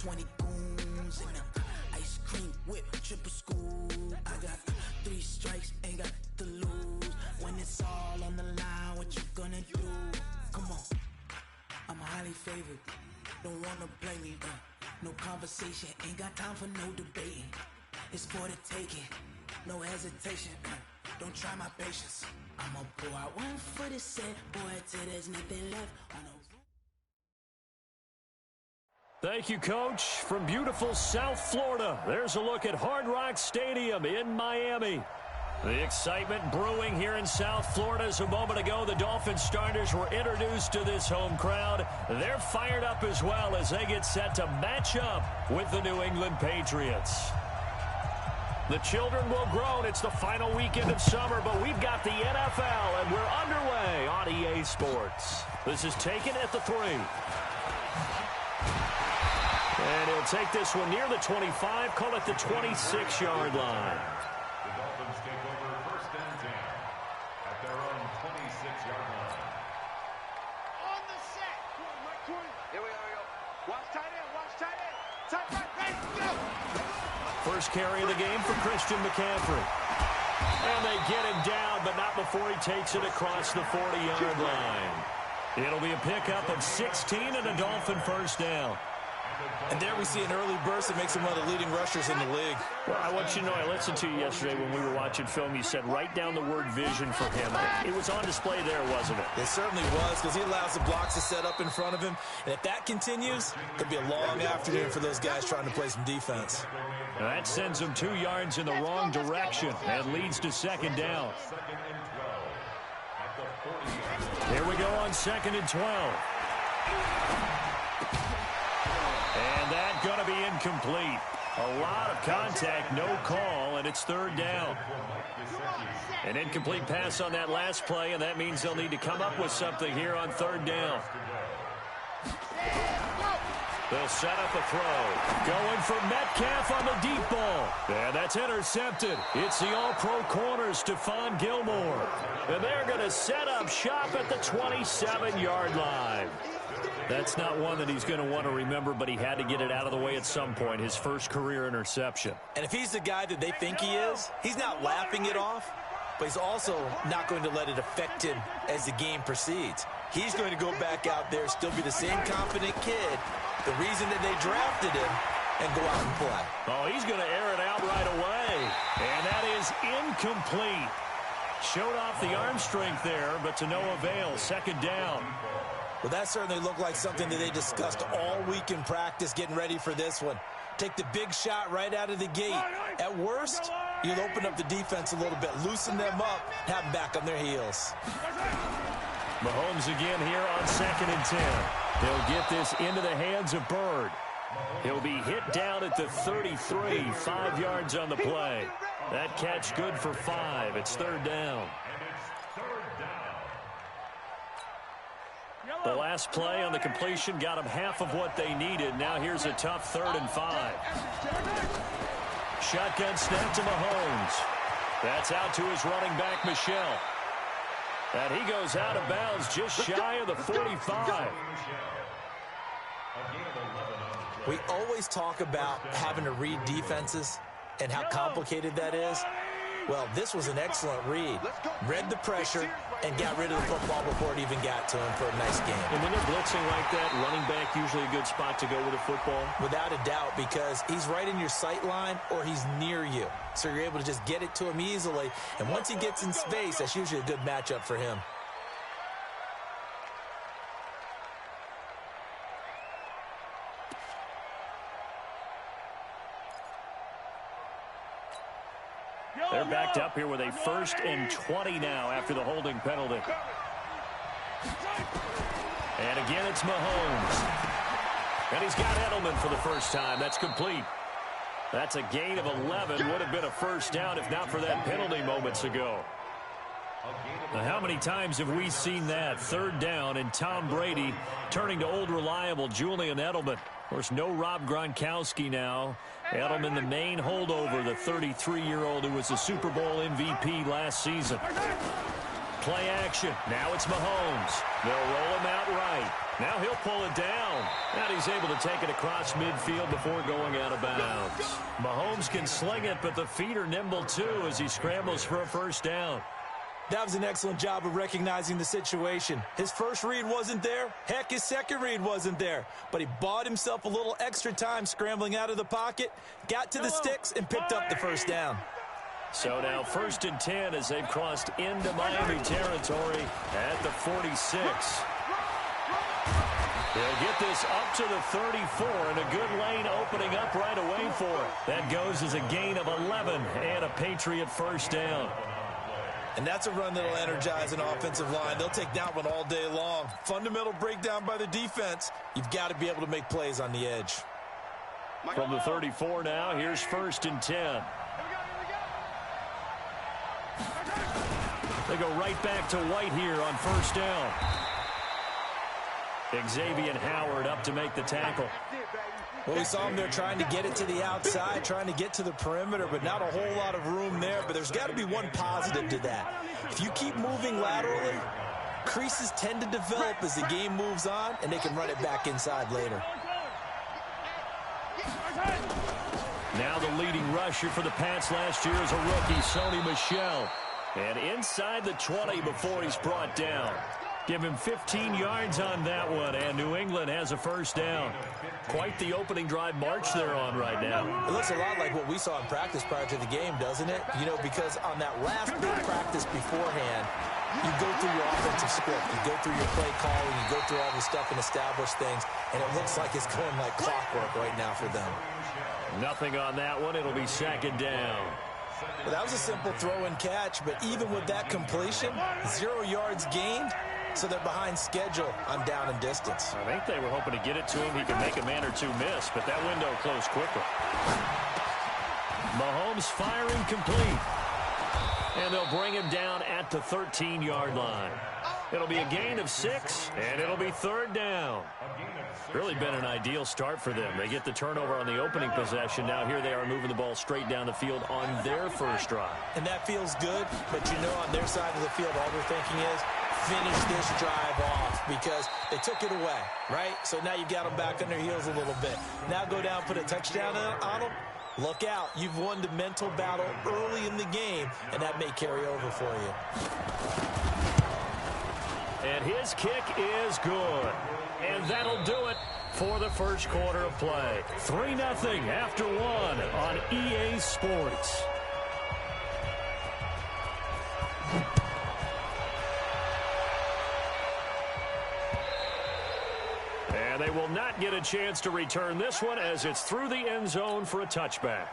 20 goons and ice cream whip, triple school. I got 3 strikes, ain't got to lose. When it's all on the line, what you gonna do? Come on, I'm highly favored. Don't wanna blame me, no conversation, ain't got time for no debating. It's for the taking, no hesitation, don't try my patience. I'ma pull out 1 foot and say, boy, till there's nothing left on the... Thank you, Coach. From beautiful South Florida, there's a look at Hard Rock Stadium in Miami. The excitement brewing here in South Florida as a moment ago. The Dolphins starters were introduced to this home crowd. They're fired up as well as they get set to match up with the New England Patriots. The children will groan. It's the final weekend of summer, but we've got the NFL, and we're underway on EA Sports. This is taken at the 3. And he'll take this one near the 25, call it the 26-yard line. The Dolphins take over 1st and 10 at their own 26-yard line. On the set. Here we go. Watch tight end. Watch tight end. Tight right. Ready, go. First carry of the game for Christian McCaffrey. And they get him down, but not before he takes it across the 40-yard line. It'll be a pickup of 16 and a Dolphin first down. And there we see an early burst that makes him one of the leading rushers in the league. Well, I want you to know, I listened to you yesterday when we were watching film. You said write down the word vision for him. It was on display there, wasn't it? It certainly was, because he allows the blocks to set up in front of him. And if that continues, it could be a long afternoon for those guys trying to play some defense. Now that sends them 2 yards in the wrong direction and leads to 2nd down. Here we go on 2nd and 12. And that's going to be incomplete. A lot of contact, no call, and it's 3rd down. An incomplete pass on that last play, and that means they'll need to come up with something here on 3rd down. They'll set up a throw. Going for Metcalf on the deep ball. And that's intercepted. It's the all-pro corner, Stephon Gilmore. And they're going to set up shop at the 27-yard line. That's not one that he's going to want to remember, but he had to get it out of the way at some point, his first career interception. And if he's the guy that they think he is, he's not laughing it off, but he's also not going to let it affect him as the game proceeds. He's going to go back out there, still be the same confident kid, the reason that they drafted him, and go out and play. Oh, he's going to air it out right away. And that is incomplete. Showed off the arm strength there, but to no avail. 2nd down. Well, that certainly looked like something that they discussed all week in practice, getting ready for this one. Take the big shot right out of the gate. At worst, you'll open up the defense a little bit, loosen them up, have them back on their heels. Mahomes again here on 2nd and 10. He'll get this into the hands of Bird. He'll be hit down at the 33, 5 yards on the play. That catch good for 5. It's 3rd down. The last play on the completion got them half of what they needed. Now here's a tough 3rd and 5. Shotgun snap to Mahomes. That's out to his running back, Michel. And he goes out of bounds just shy of the 45. We always talk about having to read defenses and how complicated that is. Well, this was an excellent read. Read the pressure and got rid of the football before it even got to him for a nice game. And when they're blitzing like that, running back usually a good spot to go with a football? Without a doubt, because he's right in your sight line or he's near you. So you're able to just get it to him easily. And once he gets in space, that's usually a good matchup for him. They're backed up here with a 1st and 20 now after the holding penalty. And again, it's Mahomes. And he's got Edelman for the first time. That's complete. That's a gain of 11. Would have been a first down if not for that penalty moments ago. Now, how many times have we seen that? 3rd down and Tom Brady turning to old reliable Julian Edelman. Of course, no Rob Gronkowski now. Edelman, the main holdover, the 33-year-old who was the Super Bowl MVP last season. play action. Now it's Mahomes. They'll roll him out right. Now he'll pull it down. And he's able to take it across midfield before going out of bounds. Mahomes can sling it, but the feet are nimble too as he scrambles for a first down. That was an excellent job of recognizing the situation. His first read wasn't there. Heck, his second read wasn't there. But he bought himself a little extra time scrambling out of the pocket, got to the sticks, and picked up the first down. So now 1st and 10 as they've crossed into Miami territory at the 46. They'll get this up to the 34, and a good lane opening up right away for it. That goes as a gain of 11 and a Patriot first down. And that's a run that'll energize an offensive line. They'll take that one all day long. Fundamental breakdown by the defense. You've got to be able to make plays on the edge. From the 34 now, here's 1st and 10. They go right back to White here on first down. Xavier Howard up to make the tackle. Well, we saw him there trying to get it to the outside, trying to get to the perimeter, but not a whole lot of room there. But there's got to be one positive to that. If you keep moving laterally, creases tend to develop as the game moves on, and they can run it back inside later. Now the leading rusher for the Pats last year is a rookie, Sony Michel. And inside the 20 before he's brought down. Give him 15 yards on that one, and New England has a first down. Quite the opening drive march they're on right now. It looks a lot like what we saw in practice prior to the game, doesn't it? You know, because on that last big practice beforehand, you go through your offensive script, you go through your play calling, you go through all the stuff and establish things, and it looks like it's going like clockwork right now for them. Nothing on that one. It'll be 2nd down. Well, that was a simple throw and catch, but even with that completion, 0 yards gained, so they're behind schedule on down and distance. I think they were hoping to get it to him. He could make a man or two miss, but that window closed quickly. Mahomes firing complete. And they'll bring him down at the 13-yard line. It'll be a gain of 6, and it'll be 3rd down. Really been an ideal start for them. They get the turnover on the opening possession. Now here they are moving the ball straight down the field on their first drive. And that feels good, but you know on their side of the field, all they're thinking is, finish this drive off because they took it away, right? So now you've got them back on their heels a little bit. Now go down, put a touchdown on them. Look out. You've won the mental battle early in the game, and that may carry over for you. And his kick is good. And that'll do it for the first quarter of play. 3-0 after 1 on EA Sports. And they will not get a chance to return this one as it's through the end zone for a touchback.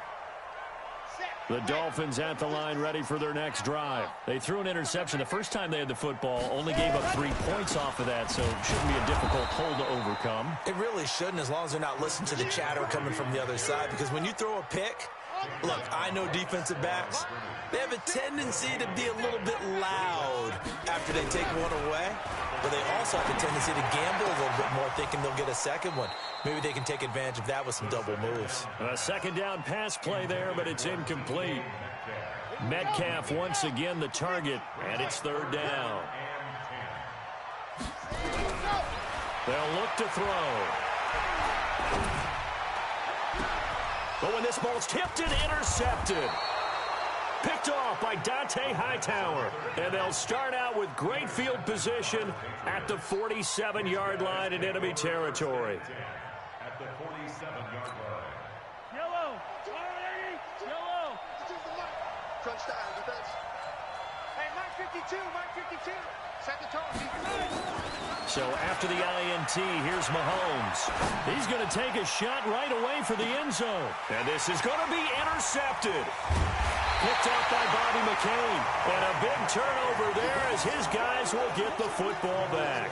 The Dolphins at the line ready for their next drive. They threw an interception the first time they had the football, only gave up 3 points off of that, so it shouldn't be a difficult hole to overcome. It really shouldn't, as long as they're not listening to the chatter coming from the other side, because when you throw a pick, look, I know defensive backs, they have a tendency to be a little bit loud after they take one away, but they also have a tendency to gamble a little bit more, thinking they'll get a second one. Maybe they can take advantage of that with some double moves. A second down pass play there, but it's incomplete. Metcalf once again the target, and it's 3rd down. They'll look to throw. But when this ball's tipped and intercepted. Picked off by Dante Hightower. And they'll start out with great field position at the 47-yard line in enemy territory. At the 47-yard line. Yellow. Yellow. Crunch down, defense. Hey, Mike 52. Mike 52. Set the tone. So after the INT, here's Mahomes. He's going to take a shot right away for the end zone. And this is going to be intercepted. Picked off by Bobby McCain. And a big turnover there as his guys will get the football back.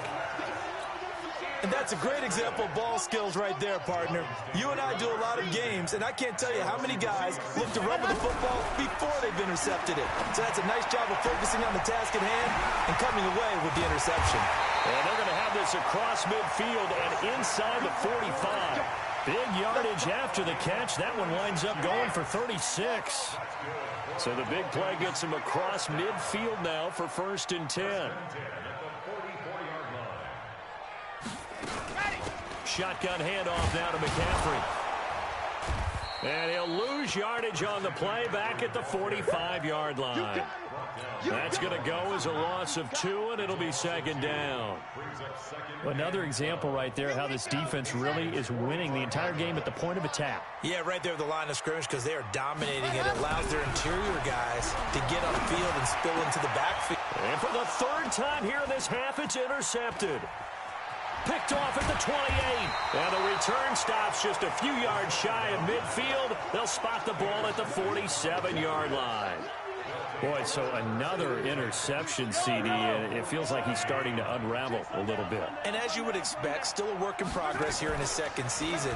And that's a great example of ball skills right there, partner. You and I do a lot of games, and I can't tell you how many guys look to run with the football before they've intercepted it. So that's a nice job of focusing on the task at hand and coming away with the interception. And they're going to have this across midfield and inside the 45. Big yardage after the catch. That one winds up going for 36. So the big play gets him across midfield now for 1st and 10. Shotgun handoff now to McCaffrey. And he'll lose yardage on the play back at the 45-yard line. That's going to go as a loss of 2, and it'll be 2nd down. Another example right there how this defense really is winning the entire game at the point of attack. Yeah, right there at the line of scrimmage because they are dominating it. It allows their interior guys to get on the field and spill into the backfield. And for the 3rd time here in this half, it's intercepted. Picked off at the 28. And the return stops just a few yards shy of midfield. They'll spot the ball at the 47-yard line. Boy, so another interception, CD, and it feels like he's starting to unravel a little bit. And as you would expect, still a work in progress here in his 2nd season.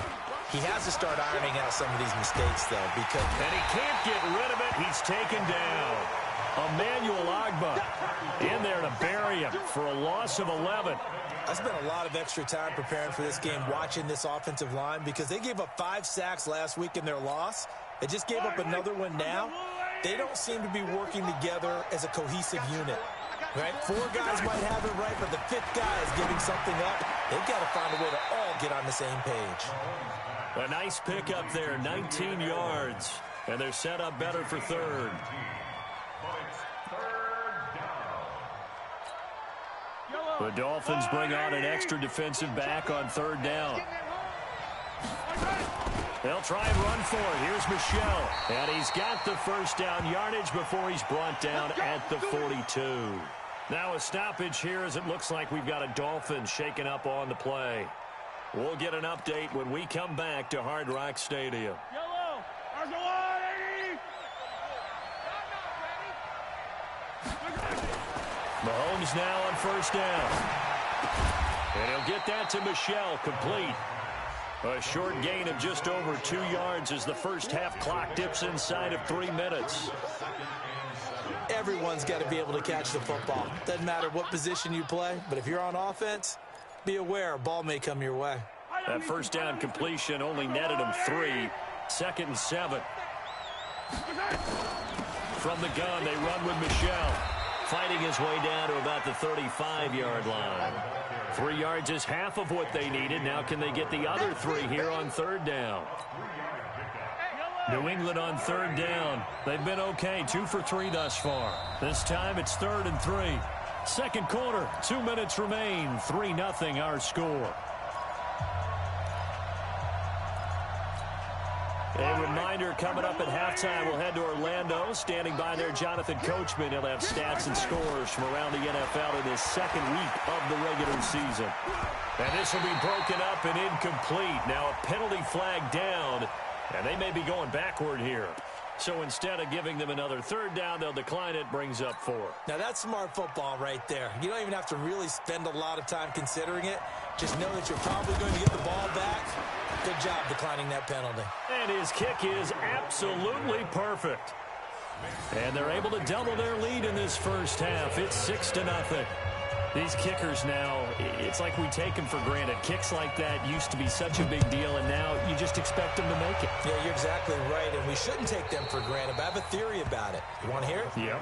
He has to start ironing out some of these mistakes, though, because... And he can't get rid of it. He's taken down. Emmanuel Agba in there to bury him for a loss of 11. I spent a lot of extra time preparing for this game, watching this offensive line, because they gave up 5 sacks last week in their loss. They just gave up another one now. They don't seem to be working together as a cohesive unit. Right? 4 guys might have it right, but the 5th guy is giving something up. They've got to find a way to all get on the same page. A nice pickup there, 19 yards. And they're set up better for 3rd. The Dolphins bring on an extra defensive back on 3rd down. They'll try and run for it. Here's Michelle. And he's got the 1st down yardage before he's brought down at the 42. Now a stoppage here as it looks like we've got a Dolphin shaking up on the play. We'll get an update when we come back to Hard Rock Stadium. Yellow, Mahomes now on 1st down. And he'll get that to Michelle, complete. A short gain of just over 2 yards as the 1st half clock dips inside of 3 minutes. Everyone's got to be able to catch the football. Doesn't matter what position you play, but if you're on offense, be aware a ball may come your way. That 1st down completion only netted him 3. 2nd and 7. From the gun, they run with Michelle. Fighting his way down to about the 35-yard line. 3 yards is half of what they needed. Now can they get the other 3 here on 3rd down? New England on 3rd down. They've been okay, 2 for 3 thus far. This time it's 3rd and 3. 2nd quarter, 2 minutes remain. 3-0 our score. A reminder coming up at halftime, we'll head to Orlando. Standing by there, Jonathan Coachman. He'll have stats and scores from around the NFL in his 2nd week of the regular season. And this will be broken up and incomplete. Now a penalty flag down, and they may be going backward here. So instead of giving them another 3rd down, they'll decline it, brings up 4. Now that's smart football right there. You don't even have to really spend a lot of time considering it. Just know that you're probably going to get the ball back. Good job declining that penalty. And his kick is absolutely perfect. And they're able to double their lead in this 1st half. It's 6-0. These kickers now, it's like we take them for granted. Kicks like that used to be such a big deal, and now you just expect them to make it. Yeah, you're exactly right, and we shouldn't take them for granted, but I have a theory about it. You want to hear it? Yep.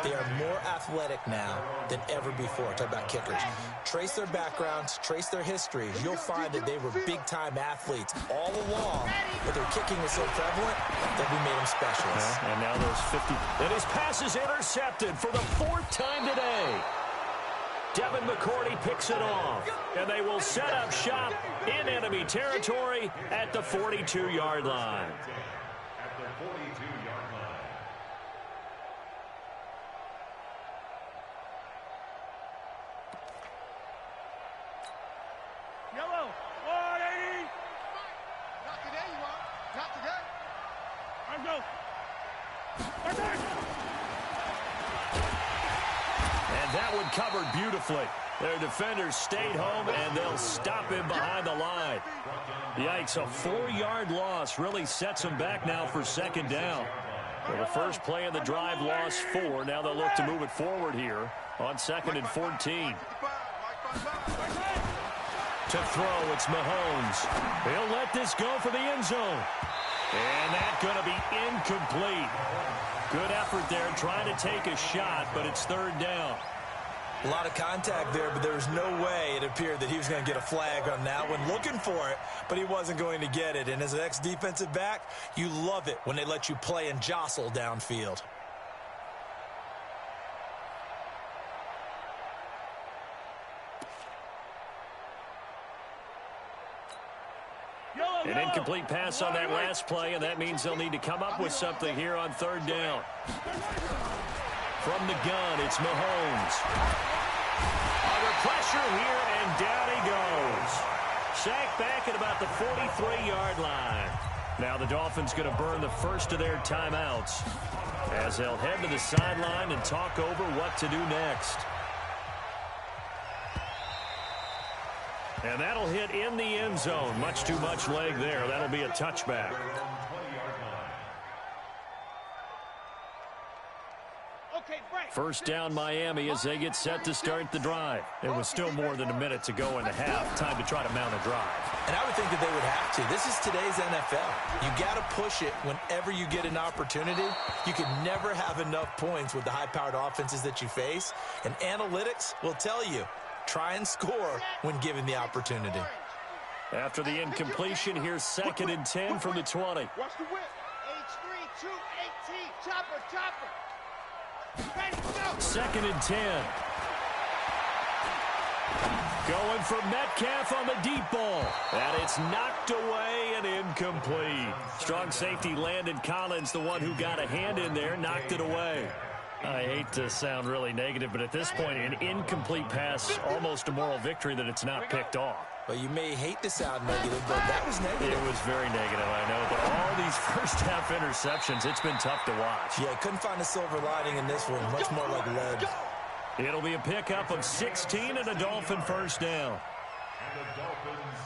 They are more athletic now than ever before. Talk about kickers. Trace their backgrounds, trace their histories. You'll find that they were big-time athletes all along, but their kicking was so prevalent that we made them specialists. And now there's 50. And his pass is intercepted for the 4th time today. Devin McCourty picks it off, and they will set up shop in enemy territory at the 42-yard line. At the 42-yard line. Yellow, 180. Not today, you won't. Not today. Let's go. Attack. And that one covered beautifully. Their defenders stayed home, and they'll stop him behind the line. Yikes, a 4-yard loss really sets them back now for 2nd down. Well, the first play of the drive lost 4. Now they'll look to move it forward here on 2nd and 14. To throw, it's Mahomes. He'll let this go for the end zone. And that's going to be incomplete. Good effort there trying to take a shot, but it's third down. A lot of contact there, but there was no way it appeared that he was going to get a flag on that one. Looking for it, but he wasn't going to get it. And as an ex-defensive back, you love it when they let you play and jostle downfield. An incomplete pass on that last play, and that means they'll need to come up with something here on third down. From the gun, it's Mahomes. Under pressure here, and down he goes. Sacked back at about the 43-yard line. Now the Dolphins going to burn the first of their timeouts as they'll head to the sideline and talk over what to do next. And that'll hit in the end zone. Much too much leg there. That'll be a touchback. First down Miami as they get set to start the drive. It was still more than a minute to go in the half. Time to try to mount a drive. And I would think that they would have to. This is today's NFL. You got to push it whenever you get an opportunity. You can never have enough points with the high-powered offenses that you face. And analytics will tell you, try and score when given the opportunity. After the incompletion, here's 2nd and 10 from the 20. Watch the whip. H3, 218. Chopper, chopper. Ready, go. 2nd and 10. Going for Metcalf on the deep ball. And it's knocked away and incomplete. Strong safety Landon Collins, the one who got a hand in there, knocked it away. I hate to sound really negative, but at this point, an incomplete pass, almost a moral victory that it's not picked off. Well, you may hate to sound negative, but that was negative. It was very negative, I know. But all these first-half interceptions, it's been tough to watch. Yeah, couldn't find a silver lining in this one. Much more like lead. It'll be a pickup of 16 and a Dolphin first down. And the Dolphins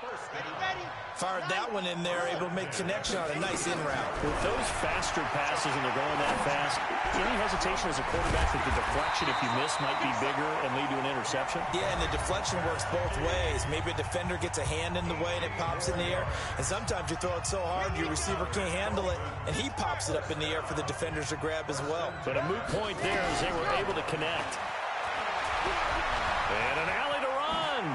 first down. Ready. Fired that one in there, able to make connection on a nice in route. With those faster passes and they're going that fast, any hesitation as a quarterback that the deflection, if you miss, might be bigger and lead to an interception? Yeah, and the deflection works both ways. Maybe a defender gets a hand in the way and it pops in the air. And sometimes you throw it so hard your receiver can't handle it, and he pops it up in the air for the defenders to grab as well. But a moot point there as they were able to connect. And an alley to run.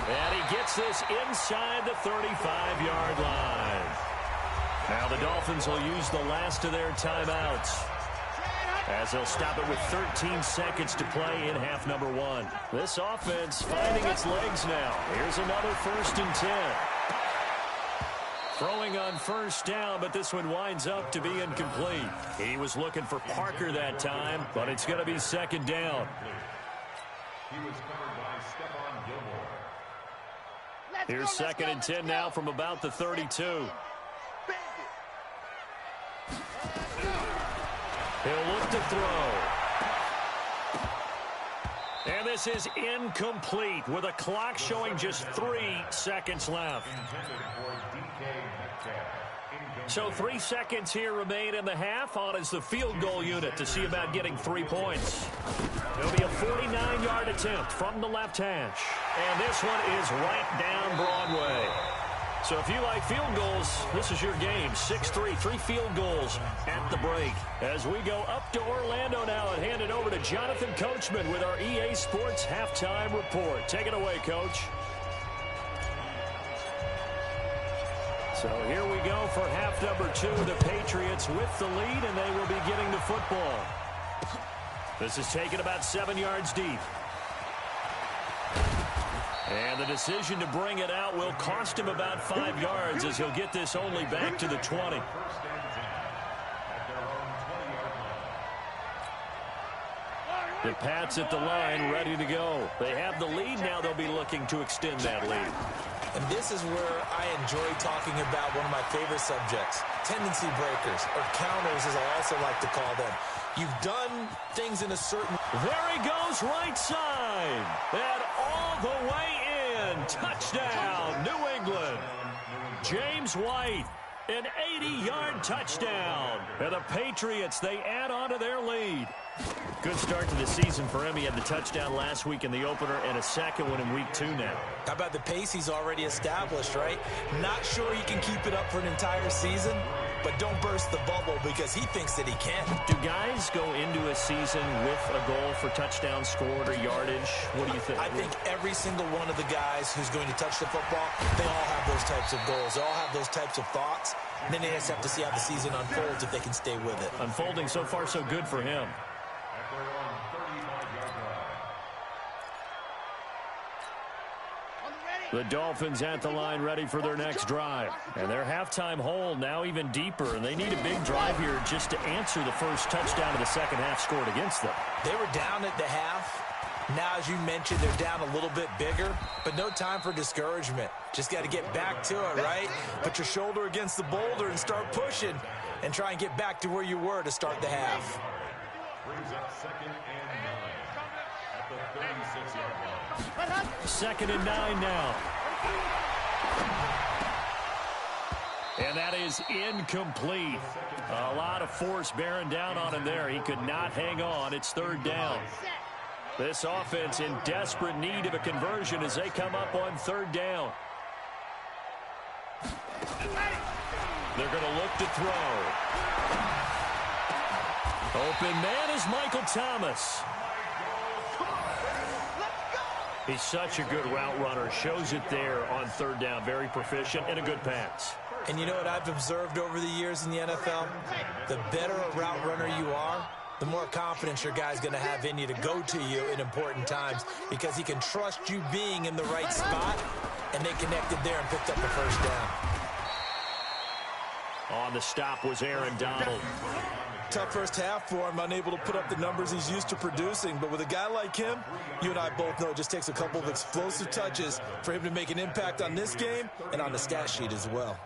And he gets this inside the 35-yard line. Now the Dolphins will use the last of their timeouts as they'll stop it with 13 seconds to play in half number 1. This offense finding its legs now. Here's another 1st and 10. Throwing on first down, but this one winds up to be incomplete. He was looking for Parker that time, but it's going to be 2nd down. He was covered by Stephon Gilmore. Here's 2nd and 10 now from about the 32. He'll look to throw. And this is incomplete with a clock showing just 3 seconds left. So 3 seconds here remain in the half. On is the field goal unit to see about getting 3 points. It'll be a 49-yard attempt from the left hash. And this one is right down Broadway. So if you like field goals, this is your game. 6-3, 3 field goals at the break. As we go up to Orlando now and hand it over to Jonathan Coachman with our EA Sports Halftime Report. Take it away, Coach. So here we go for half number 2. The Patriots with the lead, and they will be getting the football. This is taken about 7 yards deep. And the decision to bring it out will cost him about 5 yards as he'll get this only back to the 20. The Pats at the line ready to go. They have the lead now. They'll be looking to extend that lead. And this is where I enjoy talking about one of my favorite subjects, tendency breakers, or counters as I also like to call them. You've done things in a certain... There he goes, right side. And all the way in. Touchdown, New England. James White, an 80-yard touchdown. And the Patriots, they add on to their lead. Good start to the season for him. He had the touchdown last week in the opener and a second one in week 2 now. How about the pace he's already established, right? Not sure he can keep it up for an entire season, but don't burst the bubble because he thinks that he can. Do guys go into a season with a goal for touchdown scored or yardage? What do you think? I think every single one of the guys who's going to touch the football, they all have those types of goals. They all have those types of thoughts. And then they just have to see how the season unfolds if they can stay with it. Unfolding so far so good for him. The Dolphins at the line ready for their next drive. And their halftime hole now even deeper. And they need a big drive here just to answer the first touchdown of the second half scored against them. They were down at the half. Now, as you mentioned, they're down a little bit bigger. But no time for discouragement. Just got to get back to it, right? Put your shoulder against the boulder and start pushing. And try and get back to where you were to start the half. Brings up 2nd and 9 at the 36-yard line. 2nd and 9 now. And that is incomplete. A lot of force bearing down on him there. He could not hang on. It's 3rd down. This offense in desperate need of a conversion as they come up on 3rd down. They're going to look to throw. Open man is Michael Thomas. He's such a good route runner. Shows it there on 3rd down. Very proficient and a good pass. And you know what I've observed over the years in the NFL? The better a route runner you are, the more confidence your guy's going to have in you to go to you in important times because he can trust you being in the right spot, and they connected there and picked up the 1st down. On the stop was Aaron Donald. Tough first half for him, unable to put up the numbers he's used to producing. But with a guy like him, you and I both know it just takes a couple of explosive touches for him to make an impact on this game and on the stat sheet as well.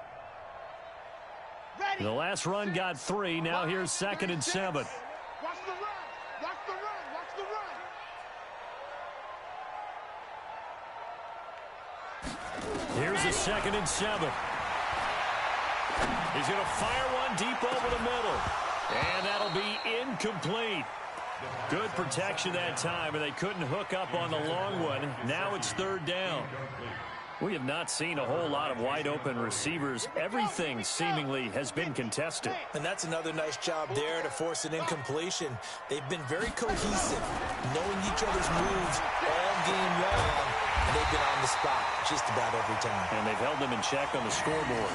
The last run got 3. Now here's 2nd and 7. Watch the run. Watch the run. Watch the run. Here's the 2nd and 7. He's going to fire one deep over the middle. And that'll be incomplete. Good protection that time, and they couldn't hook up on the long one. Now it's 3rd down. We have not seen a whole lot of wide-open receivers. Everything seemingly has been contested. And that's another nice job there to force an incompletion. They've been very cohesive, knowing each other's moves all game long, and they've been on the spot just about every time. And they've held them in check on the scoreboard.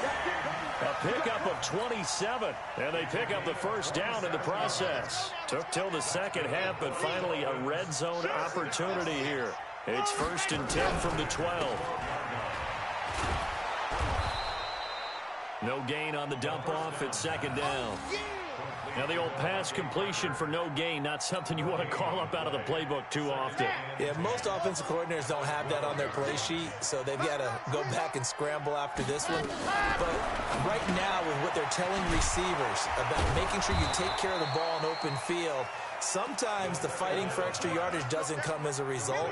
A pickup of 27, and they pick up the 1st down in the process. Took till the second half, but finally a red zone opportunity here. It's 1st and 10 from the 12. No gain on the dump-off at 2nd down. Now the old pass completion for no gain, not something you want to call up out of the playbook too often. Yeah, most offensive coordinators don't have that on their play sheet, so they've got to go back and scramble after this one. But right now, with what they're telling receivers about making sure you take care of the ball in open field, sometimes the fighting for extra yardage doesn't come as a result.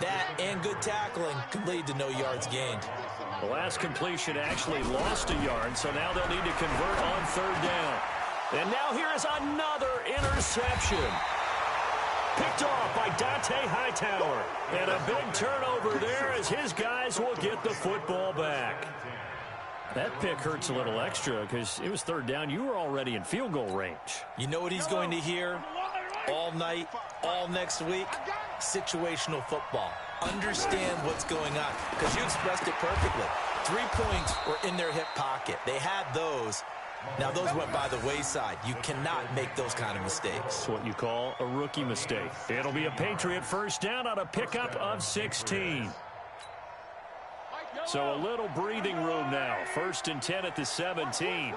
That and good tackling can lead to no yards gained. The last completion actually lost a yard, so now they'll need to convert on 3rd down. And now here is another interception. Picked off by Dante Hightower. And a big turnover there as his guys will get the football back. That pick hurts a little extra because it was 3rd down. You were already in field goal range. You know what he's going to hear all night, all next week? Situational football. Understand what's going on because you expressed it perfectly. 3 points were in their hip pocket. They had those. Now, those went by the wayside. You cannot make those kind of mistakes. That's what you call a rookie mistake. It'll be a Patriot 1st down on a pickup of 16. So a little breathing room now. 1st and 10 at the 17.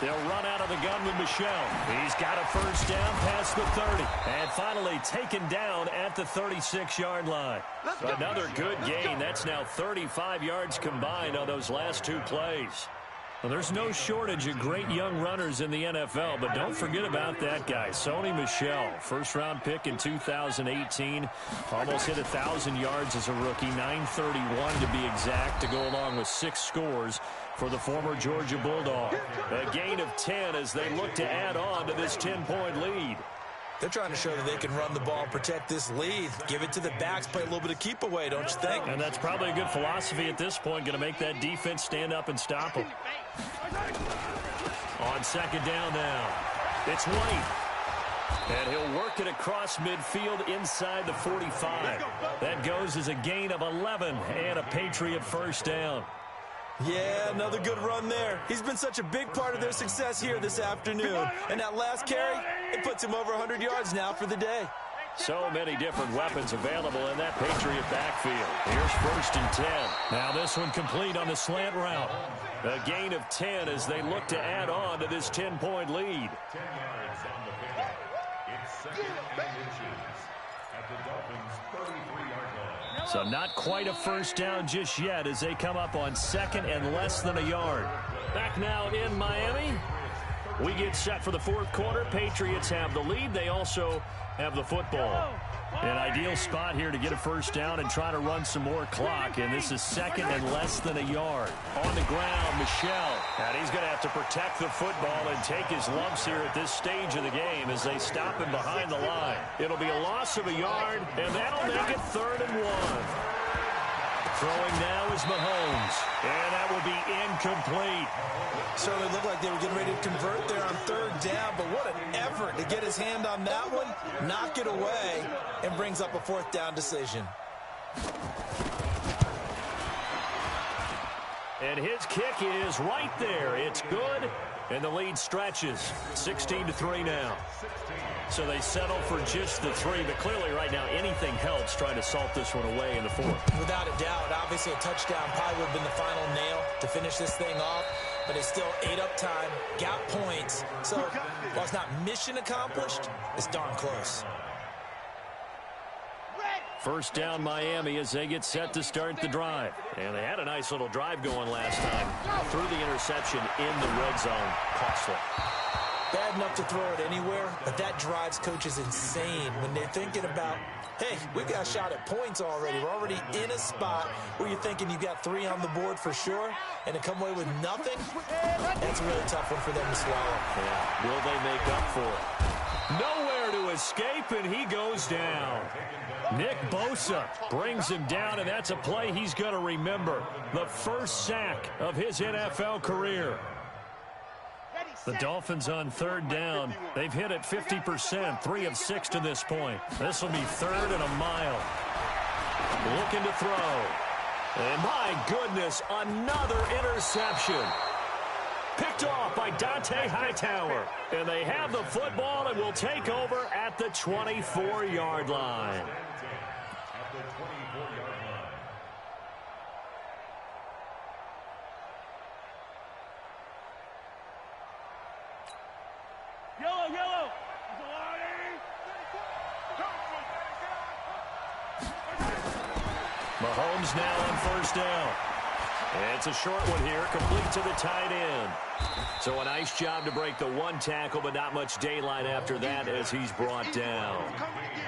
They'll run out of the gun with Michel. He's got a 1st down past the 30. And finally taken down at the 36-yard line. Another good gain. That's now 35 yards combined on those last 2 plays. Well, there's no shortage of great young runners in the NFL, but don't forget about that guy, Sony Michel. First-round pick in 2018. Almost hit 1,000 yards as a rookie, 931 to be exact, to go along with 6 scores for the former Georgia Bulldog. A gain of 10 as they look to add on to this 10-point lead. They're trying to show that they can run the ball and protect this lead. Give it to the backs, play a little bit of keep away, don't you think? And that's probably a good philosophy at this point, going to make that defense stand up and stop them. On second down now, it's White. And he'll work it across midfield inside the 45. That goes as a gain of 11 and a Patriot first down. Yeah, another good run there. He's been such a big part of their success here this afternoon. And that last carry, it puts him over 100 yards now for the day. So many different weapons available in that Patriot backfield. Here's first and 10. Now this one complete on the slant route. A gain of 10 as they look to add on to this 10-point lead. 10 yards on the pickup. It's second and inches at the Dolphins' 33-yard line. So not quite a first down just yet as they come up on second and less than a yard. Back now in Miami. We get set for the fourth quarter. Patriots have the lead. They also have the football. An ideal spot here to get a first down and try to run some more clock. And this is second and less than a yard. On the ground, Michel. And he's going to have to protect the football and take his lumps here at this stage of the game as they stop him behind the line. It'll be a loss of a yard, and that'll make it 3rd and 1. Throwing now is Mahomes, and that will be incomplete. Certainly looked like they were getting ready to convert there on 3rd down, but what an effort to get his hand on that one, knock it away, and brings up a 4th down decision. And his kick is right there. It's good, and the lead stretches. 16-3 now. So they settle for just the 3, but clearly right now anything helps trying to salt this one away in the 4th. Without a doubt, obviously a touchdown probably would have been the final nail to finish this thing off, but it's still 8 up time, got points. So while it's not mission accomplished, it's darn close. First down Miami as they get set to start the drive. And they had a nice little drive going last time. Threw the interception in the red zone. Costly. Bad enough to throw it anywhere, but that drives coaches insane when they're thinking about, hey, we've got a shot at points already. We're already in a spot where you're thinking you've got 3 on the board for sure, and to come away with nothing, that's a really tough one for them to swallow. Yeah. Will they make up for it? Nowhere to escape, and he goes down. Nick Bosa brings him down, and that's a play he's going to remember. The first sack of his NFL career. The Dolphins on 3rd down. They've hit it 50%, 3 of 6 to this point. This will be 3rd and a mile. Looking to throw. And my goodness, another interception. Picked off by Dante Hightower. And they have the football and will take over at the 24-yard line. At the 24-yard line. Yellow. Mahomes now on first down. And it's a short one here, complete to the tight end. So a nice job to break the 1 tackle, but not much daylight after that as he's brought down.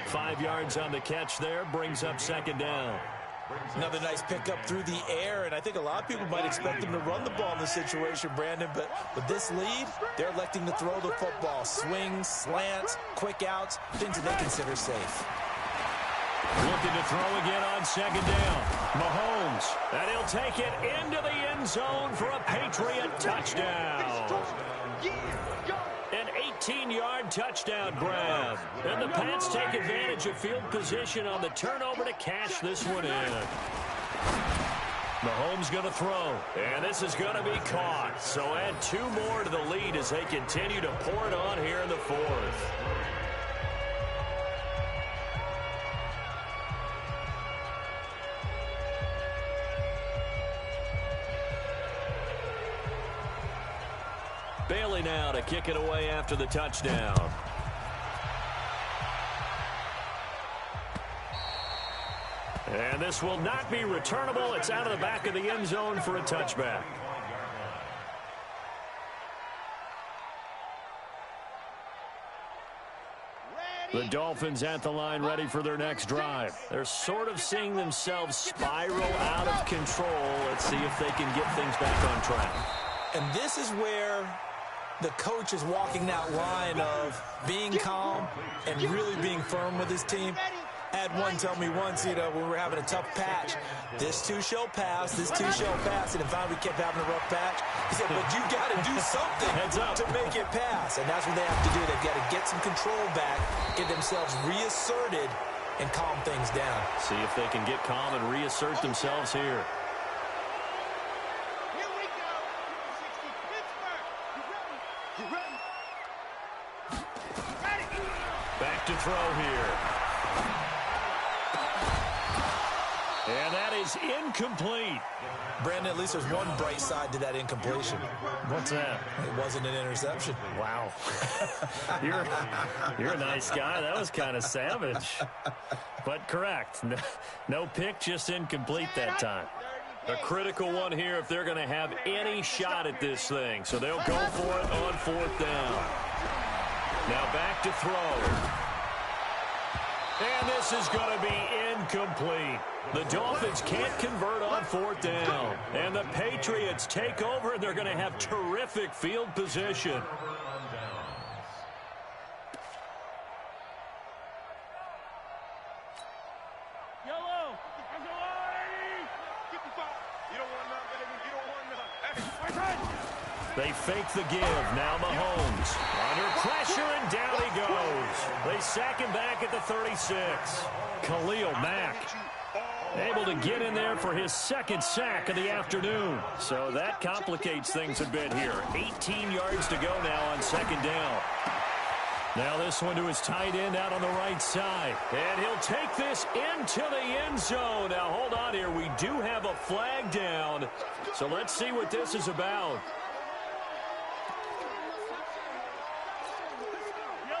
5 yards on the catch there, brings up 2nd down. Another nice pickup through the air, and I think a lot of people might expect him to run the ball in this situation, Brandon, but with this lead, they're electing to throw the football. Swings, slants, quick outs, things that they consider safe. Looking to throw again on 2nd down. Mahomes, and he'll take it into the end zone for a Patriot touchdown. An 18-yard touchdown grab. And the Pats take advantage of field position on the turnover to cash this one in. Mahomes going to throw, and this is going to be caught. So add 2 more to the lead as they continue to pour it on here in the 4th. Bailey now to kick it away after the touchdown. And this will not be returnable. It's out of the back of the end zone for a touchback. The Dolphins at the line ready for their next drive. They're sort of seeing themselves spiral out of control. Let's see if they can get things back on track. And this is where the coach is walking that line of being calm and really being firm with his team. I had one tell me once, when we were having a tough patch, this too shall pass, this too shall pass. And finally we kept having a rough patch. He said, but you got to do something to make it pass. And that's what they have to do. They've got to get some control back, get themselves reasserted, and calm things down. See if they can get calm and reassert themselves here. Here we go. 60 Pittsburgh. You ready? Ready. Back to throw here. And that is incomplete. Brandon, at least there's one bright side to that incompletion. What's that? It wasn't an interception. Wow. You're a nice guy. That was kind of savage. But correct. No pick, just incomplete that time. A critical one here if they're going to have any shot at this thing. So they'll go for it on 4th down. Now back to throw. And this is going to be incomplete. The Dolphins can't convert on 4th down. And the Patriots take over, and they're going to have terrific field position. Yellow. You don't want none, baby. You don't want none. Hey, They fake the give. Now Mahomes. Under pressure, and down he goes. They sack him back at the 36. Khalil Mack able to get in there for his 2nd sack of the afternoon. So that complicates things a bit here. 18 yards to go now on 2nd down. Now this one to his tight end out on the right side. And he'll take this into the end zone. Now hold on here. We do have a flag down. So let's see what this is about.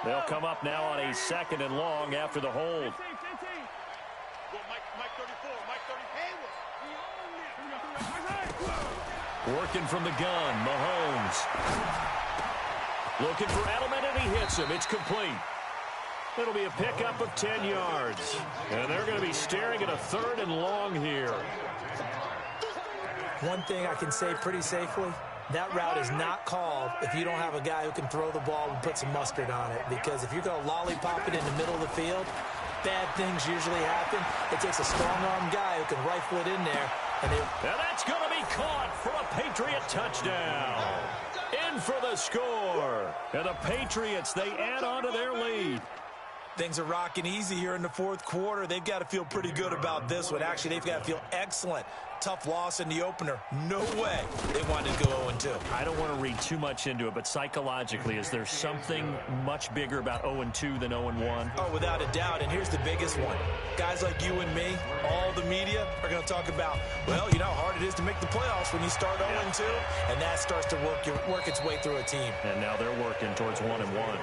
They'll come up now on a 2nd and long after the hold. Mike 34, Mike 34. Working from the gun, Mahomes. Looking for Edelman, and he hits him. It's complete. It'll be a pickup of 10 yards. And they're going to be staring at a 3rd and long here. One thing I can say pretty safely, that route is not called if you don't have a guy who can throw the ball and put some mustard on it. Because if you're going to lollipop it in the middle of the field, bad things usually happen. It takes a strong-arm guy who can rifle it in there. And that's going to be caught for a Patriot touchdown. In for the score. And the Patriots, they add on to their lead. Things are rocking easy here in the 4th quarter. They've got to feel pretty good about this one. Actually, they've got to feel excellent. Tough loss in the opener. No way they wanted to go 0-2. I don't want to read too much into it, but psychologically, is there something much bigger about 0-2 than 0-1? Oh, without a doubt. And here's the biggest one. Guys like you and me, all the media, are going to talk about, well, you know how hard it is to make the playoffs when you start 0-2. And that starts to work its way through a team. And now they're working towards 1-1.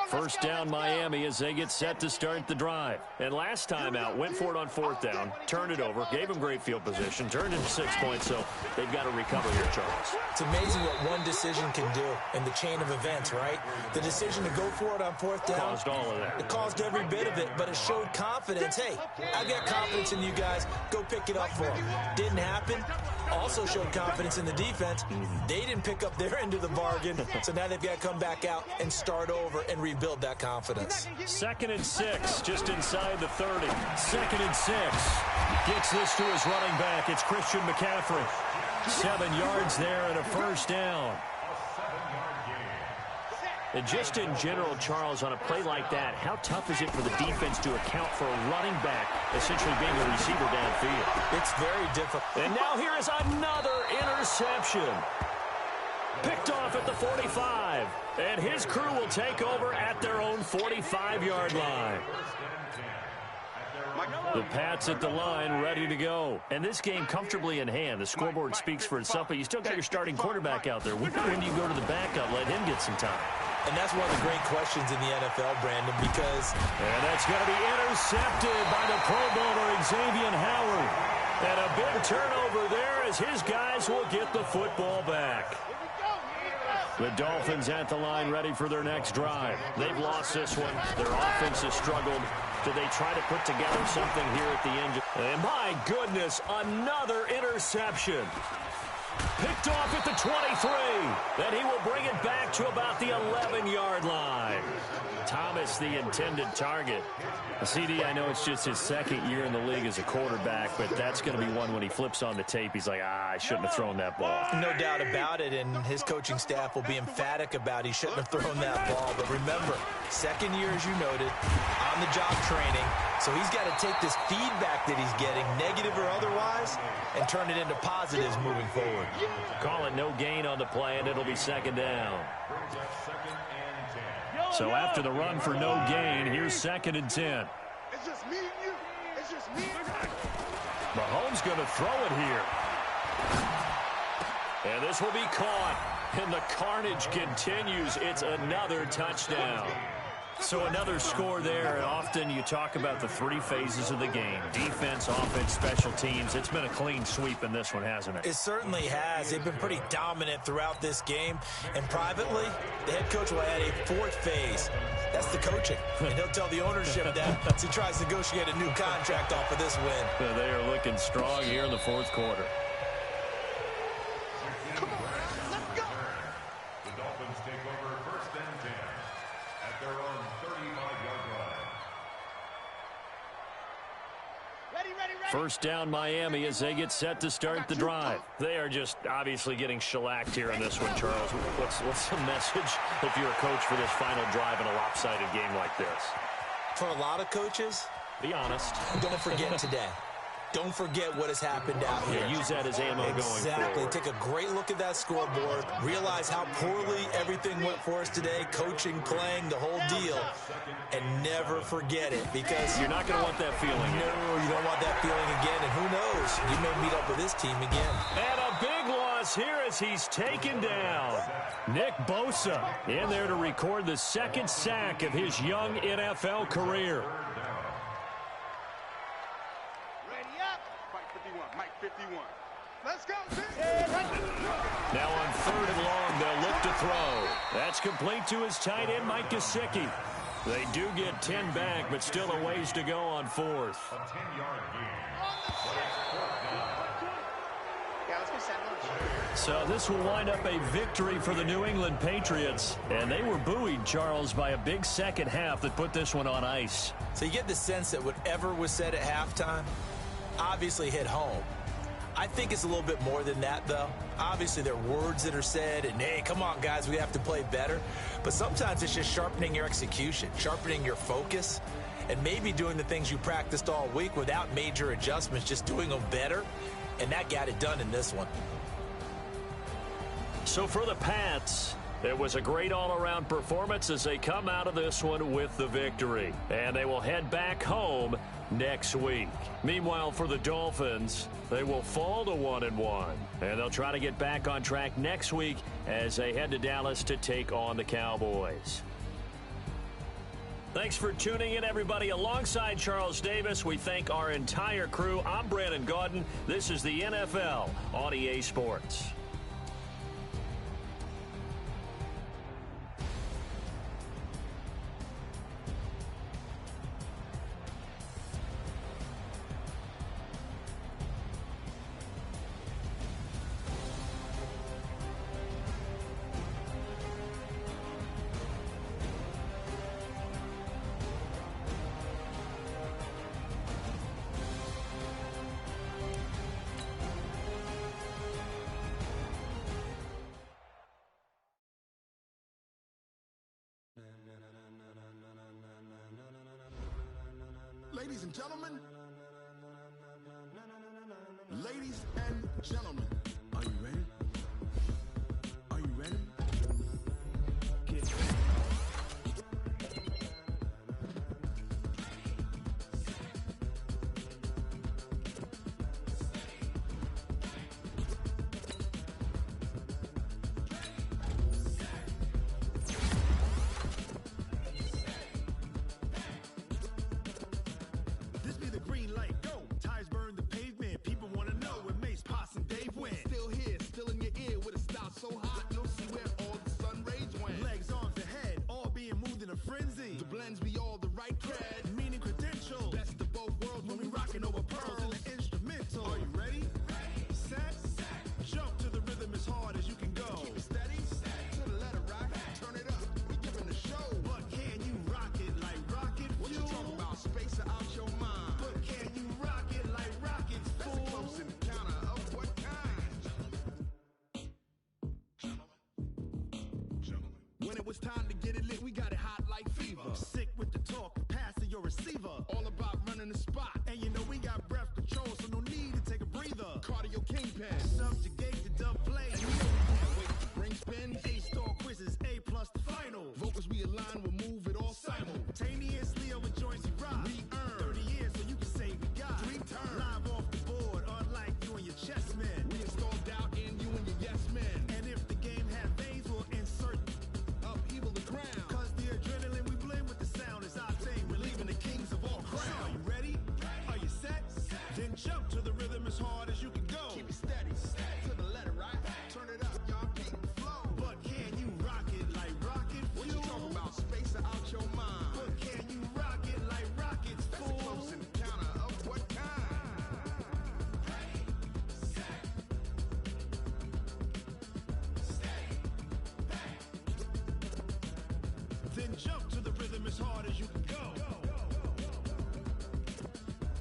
First down, Miami, as they get set to start the drive. And last time out, went for it on 4th down, turned it over, gave them great field position, turned into 6 points, so they've got to recover here, Charles. It's amazing what one decision can do in the chain of events, right? The decision to go for it on 4th down. Caused all of that. It caused every bit of it, but it showed confidence. Hey, I've got confidence in you guys. Go pick it up for them. Didn't happen. Also showed confidence in the defense. They didn't pick up their end of the bargain, so now they've got to come back out and start over and rebuild that confidence. 2nd and 6, just inside the 30. 2nd and 6. Gets this to his running back. It's Christian McCaffrey. 7 yards there and a 1st down. And just in general, Charles, on a play like that, how tough is it for the defense to account for a running back essentially being a receiver downfield? It's very difficult. And now here is another interception. Picked off at the 45. And his crew will take over at their own 45-yard line. The Pats at the line, ready to go. And this game comfortably in hand. The scoreboard speaks for itself, but you still got your starting quarterback out there. When do you go to the backup, let him get some time? And that's one of the great questions in the NFL, Brandon, because... And that's going to be intercepted by the Pro Bowler, Xavier Howard. And a big turnover there as his guys will get the football back. The Dolphins at the line ready for their next drive. They've lost this one. Their offense has struggled. Do they try to put together something here at the end? And my goodness, another interception. Picked off at the 23. Then he will bring it back to about the 11-yard line. Thomas, the intended target. CD, I know it's just his second year in the league as a quarterback, but that's going to be one when he flips on the tape. He's like, I shouldn't have thrown that ball. No doubt about it, and his coaching staff will be emphatic about he shouldn't have thrown that ball. But remember, second year, as you noted, on-the-job training. So he's got to take this feedback that he's getting, negative or otherwise, and turn it into positives moving forward. Call it no gain on the play, and it'll be second down. So after the run for no gain, here's 2nd and 10. It's just me and you. It's just me and you. Mahomes going to throw it here. And this will be caught. And the carnage continues. It's another touchdown. So another score there, and often you talk about the 3 phases of the game. Defense, offense, special teams. It's been a clean sweep in this one, hasn't it? It certainly has. They've been pretty dominant throughout this game. And privately, the head coach will add a 4th phase. That's the coaching. And he'll tell the ownership that as he tries to negotiate a new contract off of this win. They are looking strong here in the 4th quarter. Come on, let's go. The Dolphins take over 1st and 10 at their own 35-yard line. Ready, ready, ready. First down Miami as they get set to start the drive. They are just obviously getting shellacked here in this one, Charles. What's the message if you're a coach for this final drive in a lopsided game like this? For a lot of coaches, be honest. Don't forget today. Don't forget what has happened out here. Yeah, use that as ammo going forward. Exactly. Take a great look at that scoreboard. Realize how poorly everything went for us today. Coaching, playing, the whole deal. And never forget it, because you're not going to want that feeling. No, you don't want that feeling again. And who knows? You may meet up with this team again. And a big loss here as he's taken down. Nick Bosa in there to record the 2nd sack of his young NFL career. Mike 51. Let's go, Now on 3rd and long, they'll look to throw. That's complete to his tight end, Mike Gesicki. They do get 10 back, but still a ways to go on 4th. A 10-yard gain. Yeah, let's go sandwich. So this will wind up a victory for the New England Patriots. And they were buoyed, Charles, by a big second half that put this one on ice. So you get the sense that whatever was said at halftime obviously hit home. I think it's a little bit more than that, though. Obviously, there are words that are said, and, hey, come on, guys, we have to play better. But sometimes it's just sharpening your execution, sharpening your focus, and maybe doing the things you practiced all week without major adjustments, just doing them better, and that got it done in this one. So for the Pats, it was a great all-around performance as they come out of this one with the victory. And they will head back home next week. Meanwhile, for the Dolphins, they will fall to 1-1. And they'll try to get back on track next week as they head to Dallas to take on the Cowboys. Thanks for tuning in, everybody. Alongside Charles Davis, we thank our entire crew. I'm Brandon Gaudin. This is the NFL on EA Sports. Ladies and gentlemen, are you ready? Are you ready? Get ready. This be the green light, go. Tires burn the pavement. People want to know when Mace, Poss, and Dave win. it was time to get it lit, we got it hot like fever. Sick with the talk, pass to your receiver. All about running the spot. And you know we got breath control, so no need to take a breather. Cardio kingpin, subjugate the dub play. And you know we can't wait to bring spin. A-star quizzes, A+ the final. Vocals we align, we'll move it all simultaneously over joints we rock. We earn 30 years, so you can say we got 3 turns. Live off the board, unlike you and your chess men. We install doubt in you and your yes men. And if the game had veins, we'll insert upheaval the ground. Cause the adrenaline we blend with the sound is our thing. We're leaving the kings of all crowns. So are you ready? Are you set? Then jump to the rhythm as hard as you can go. Keep it steady, to the letter, right? Turn it up, y'all, keep it flow. But can you rock it like rocket fuel? What you talking about? Space out your mind. But can you rock it like rockets, fool? That's a close encounter of what kind? Ready, set, steady, back. Then jump to the rhythm as hard as you can go.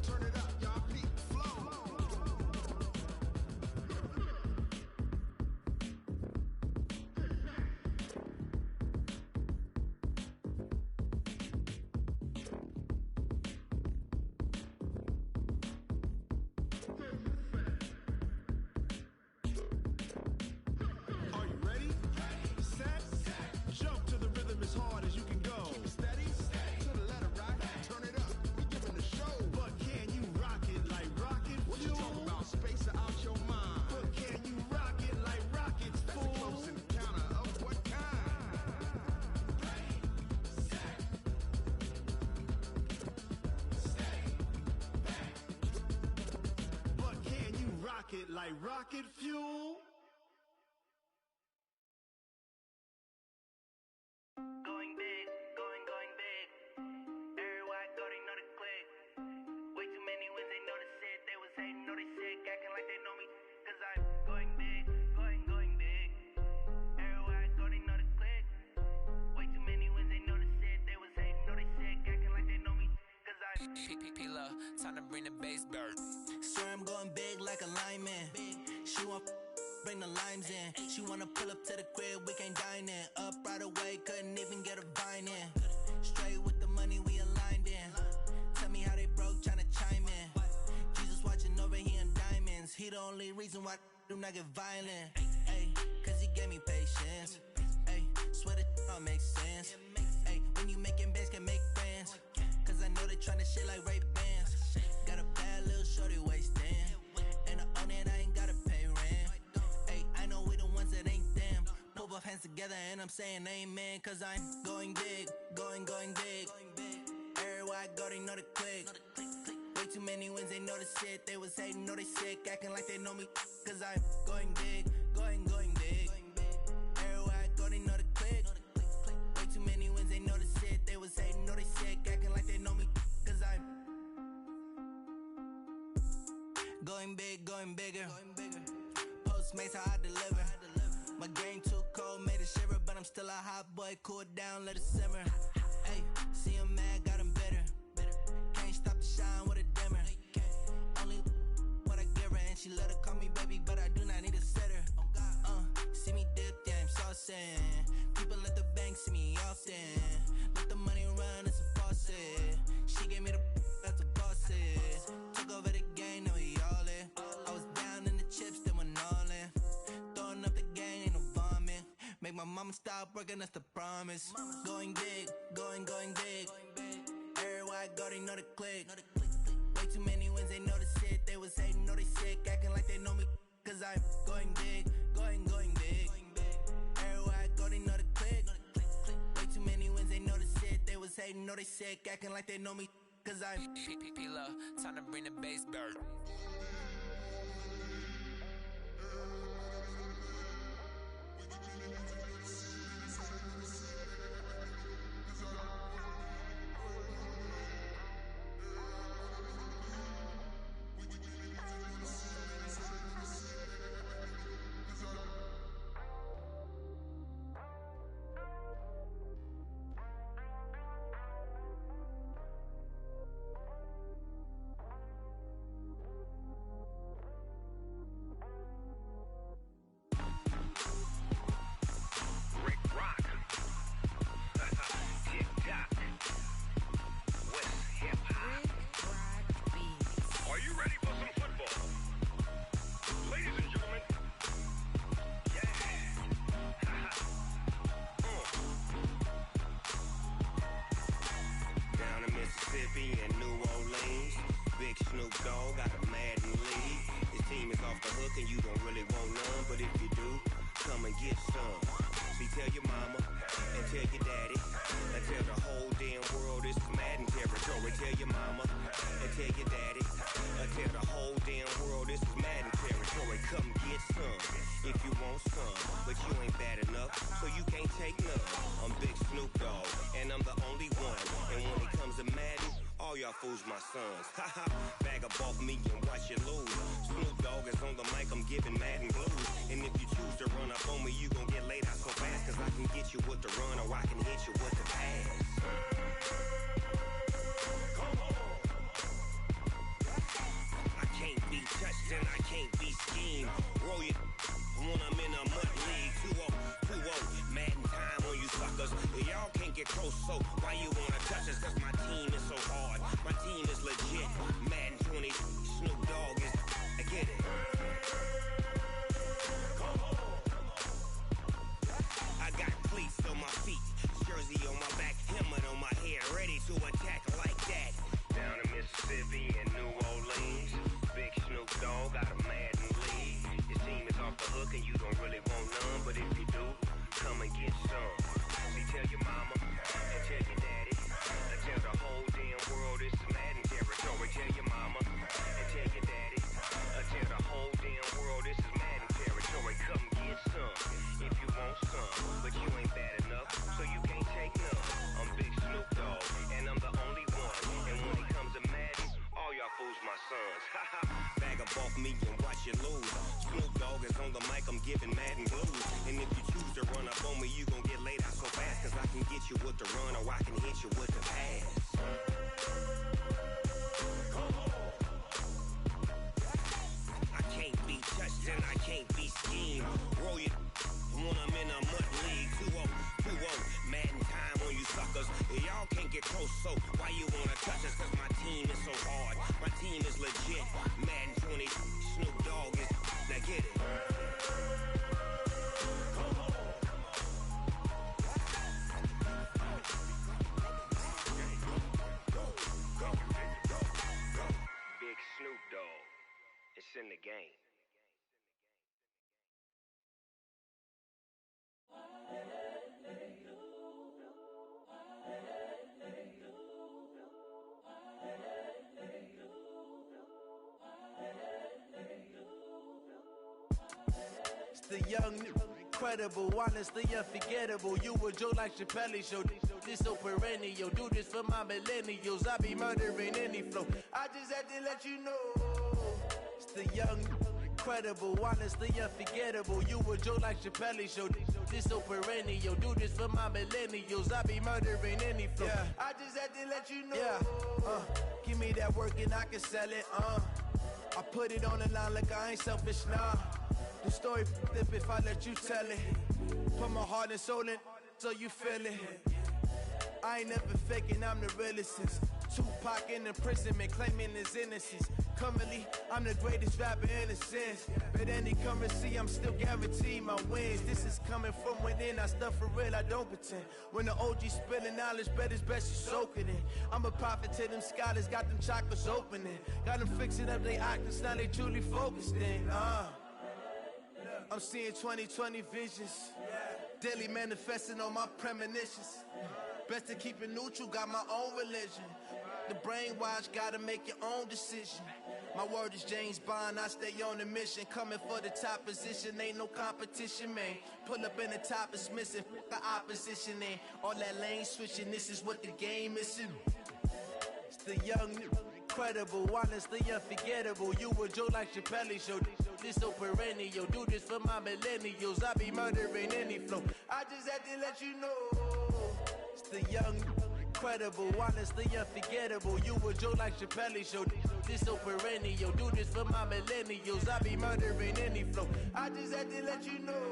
Turn it up, y'all, peak flow. Are you ready? Set, jump to the rhythm as hard as you can go. Keep it steady, to the letter, right? Turn it up, we giving the show. But can you rock it like rocket fuel? What you talking about? Space out your mind. But can you rock it like rockets, fool? That's a close encounter of what kind? Ready, set, steady, back. But can you rock it like rocket fuel? Going big, going big. Everywhere I go, they know the click. Way too many wins, they know the shit. They was hating, know they sick, acting like they know me. Cause I'm going big, going big. Everywhere I go, they know the click. Way too many wins, they know the shit. They was hating, know they sick, acting like they know me. Cause I'm P-P-P-Love, time to bring the bass bird. sure I'm going big like a lineman. She want bring the limes in. She wanna pull up to the crib, we can't dine in. Up right away, couldn't even get a vine in. Straight with the money we aligned in. Tell me how they broke, tryna chime in. Jesus watching over here in diamonds. He the only reason why do not get violent. Ay, cause he gave me patience. Ay, swear that all makes sense. Ay, when you making bands, can make friends. Cause I know they tryna shit like Ray Bans. Got a bad little shorty wasting. And I own it, I ain't gotta pay rent. Ay, I know we the ones that ain't them. Pull both hands together and I'm saying amen. Cause I'm going big, going big. Everywhere I go, they know the click. Way too many wins, they know the shit. They was hating, know they sick, acting like they know me. Cause I'm going big, going big. Everywhere I go, they know the click. Way too many wins, they know the shit. They was hating, know they sick, acting like they know me. Cause I'm going big, going bigger. Postmates how I deliver. My game too cold, made it shiver, but I'm still a hot boy. Cool it down, let it simmer. Hey, see him mad, got him bitter. Can't stop the shine with a dimmer. Only what I give her, and she let her call me baby, but I do not need a sitter. See me dip, yeah, I'm saucing. People at the bank see me often. Let the money run, it's a faucet. She gave me the that's a boss it. Took over the game, now we all in. I was down in the chips, then went all in. Throwing up the game, ain't no vomit. Make my mama stop working, that's the promise. Going big, going big. Everywhere I go, they know the click. Way too many wins, they know the shit. They was hating, know they sick, acting like they know me. Cause I'm going big, going big. Everywhere I go, they know the click. Way too many wins, they know the shit. They was hating, know they sick, acting like they know me. Cause I'm P-P-P-Love, time to bring the bass bird. off the hook and you don't really want none, but if you do, come and get some. See, tell your mama and tell your daddy and tell the whole damn world it's Madden territory. Tell your mama and tell your daddy and tell the whole damn world this is Madden territory. Come get some if you want some, but you ain't bad enough, so you can't take none. I'm Big Snoop Dogg, and I'm the only one. And when it comes to Madden, all y'all fools my sons. Haha, bag up off me and watch you lose. Snoop Dogg is on the mic, I'm giving Madden blues. And if you choose to run up on me, you gon' get laid out so fast, cause I can get you with the run or I can hit you with the pass. I can't be touched and I can't be schemed. Roll you when I'm in a mud league. 2-0, Madden time on you suckers. Y'all can't get close, so why you wanna touch us? Cause my team is so hard, my team is legit. Madden 20, Snoop Dogg is, I get it. I got cleats on my feet, jersey on my back, helmet on my head, ready to attack like that. Down in Mississippi and New Orleans, Big Snoop Dogg got a Madden league. Your team is off the hook and you don't really want none, but if you do, come and get some. See, tell your mama and tell your daddy and tell the whole damn world this is Madden territory. Tell your mama and tell your daddy and tell the whole damn world this is Madden territory. Come get some if you want some, but you ain't bad enough, so you can't take none. I'm Big Snoop Dogg, and I'm the only one. And when it comes to Madden, all y'all fools my sons. Haha, bag up off me and watch you lose. Snoop Dogg is on the mic, I'm giving Madden blues. And if you choose to run up on me, you gon' get laid out so fast, cause I can get you with the run or I can hit you with the pass. I can't be touched and I can't be schemed. Roll you when I'm in a mud league. 2-0, Madden time on you suckers. Y'all can't get close, so why you wanna touch us? Cause my team is so hard, my team is legit. Madden 20, Snoop Dogg is, now get it. Big Snoop Dogg, it's in the game. It's the young, incredible, honestly unforgettable. You a joke like Chappelle show. This so perennial. Do this for my millennials. I be murdering any flow. I just had to let you know. It's the young, incredible, honestly unforgettable. You a joke like Chappelle show. This so perennial. Do this for my millennials. I be murdering any flow. Yeah. I just had to let you know. Yeah. Give me that work and I can sell it. I put it on the line like I ain't selfish, nah. The story flip if I let you tell it. Put my heart and soul in so you feel it. I ain't never faking, I'm the realest since Tupac in imprisonment, claiming his innocence. Currently, I'm the greatest rapper in a sense. But any currency, I'm still guaranteed my wins. This is coming from within, I stuff for real, I don't pretend. When the OG spilling knowledge, bet it's best you soak it in. I'm a prophet to them scholars, got them chakras opening. Got them fixing up they octaves, now they truly focused in. I'm seeing 2020 visions, daily manifesting on my premonitions. Best to keep it neutral, got my own religion. The brainwash, gotta make your own decision. My word is James Bond, I stay on a mission. Coming for the top position, ain't no competition, man. Pull up in the top is missing, the opposition ain't. All that lane switching, this is what the game is. It's the young, incredible, honestly unforgettable. You a joke like Chappelle show. This so perennial. Do this for my millennials. I be murdering any flow. I just had to let you know. It's the young, incredible, honestly unforgettable. You a joke like Chappelle show. This so perennial. Do this for my millennials. I be murdering any flow. I just had to let you know.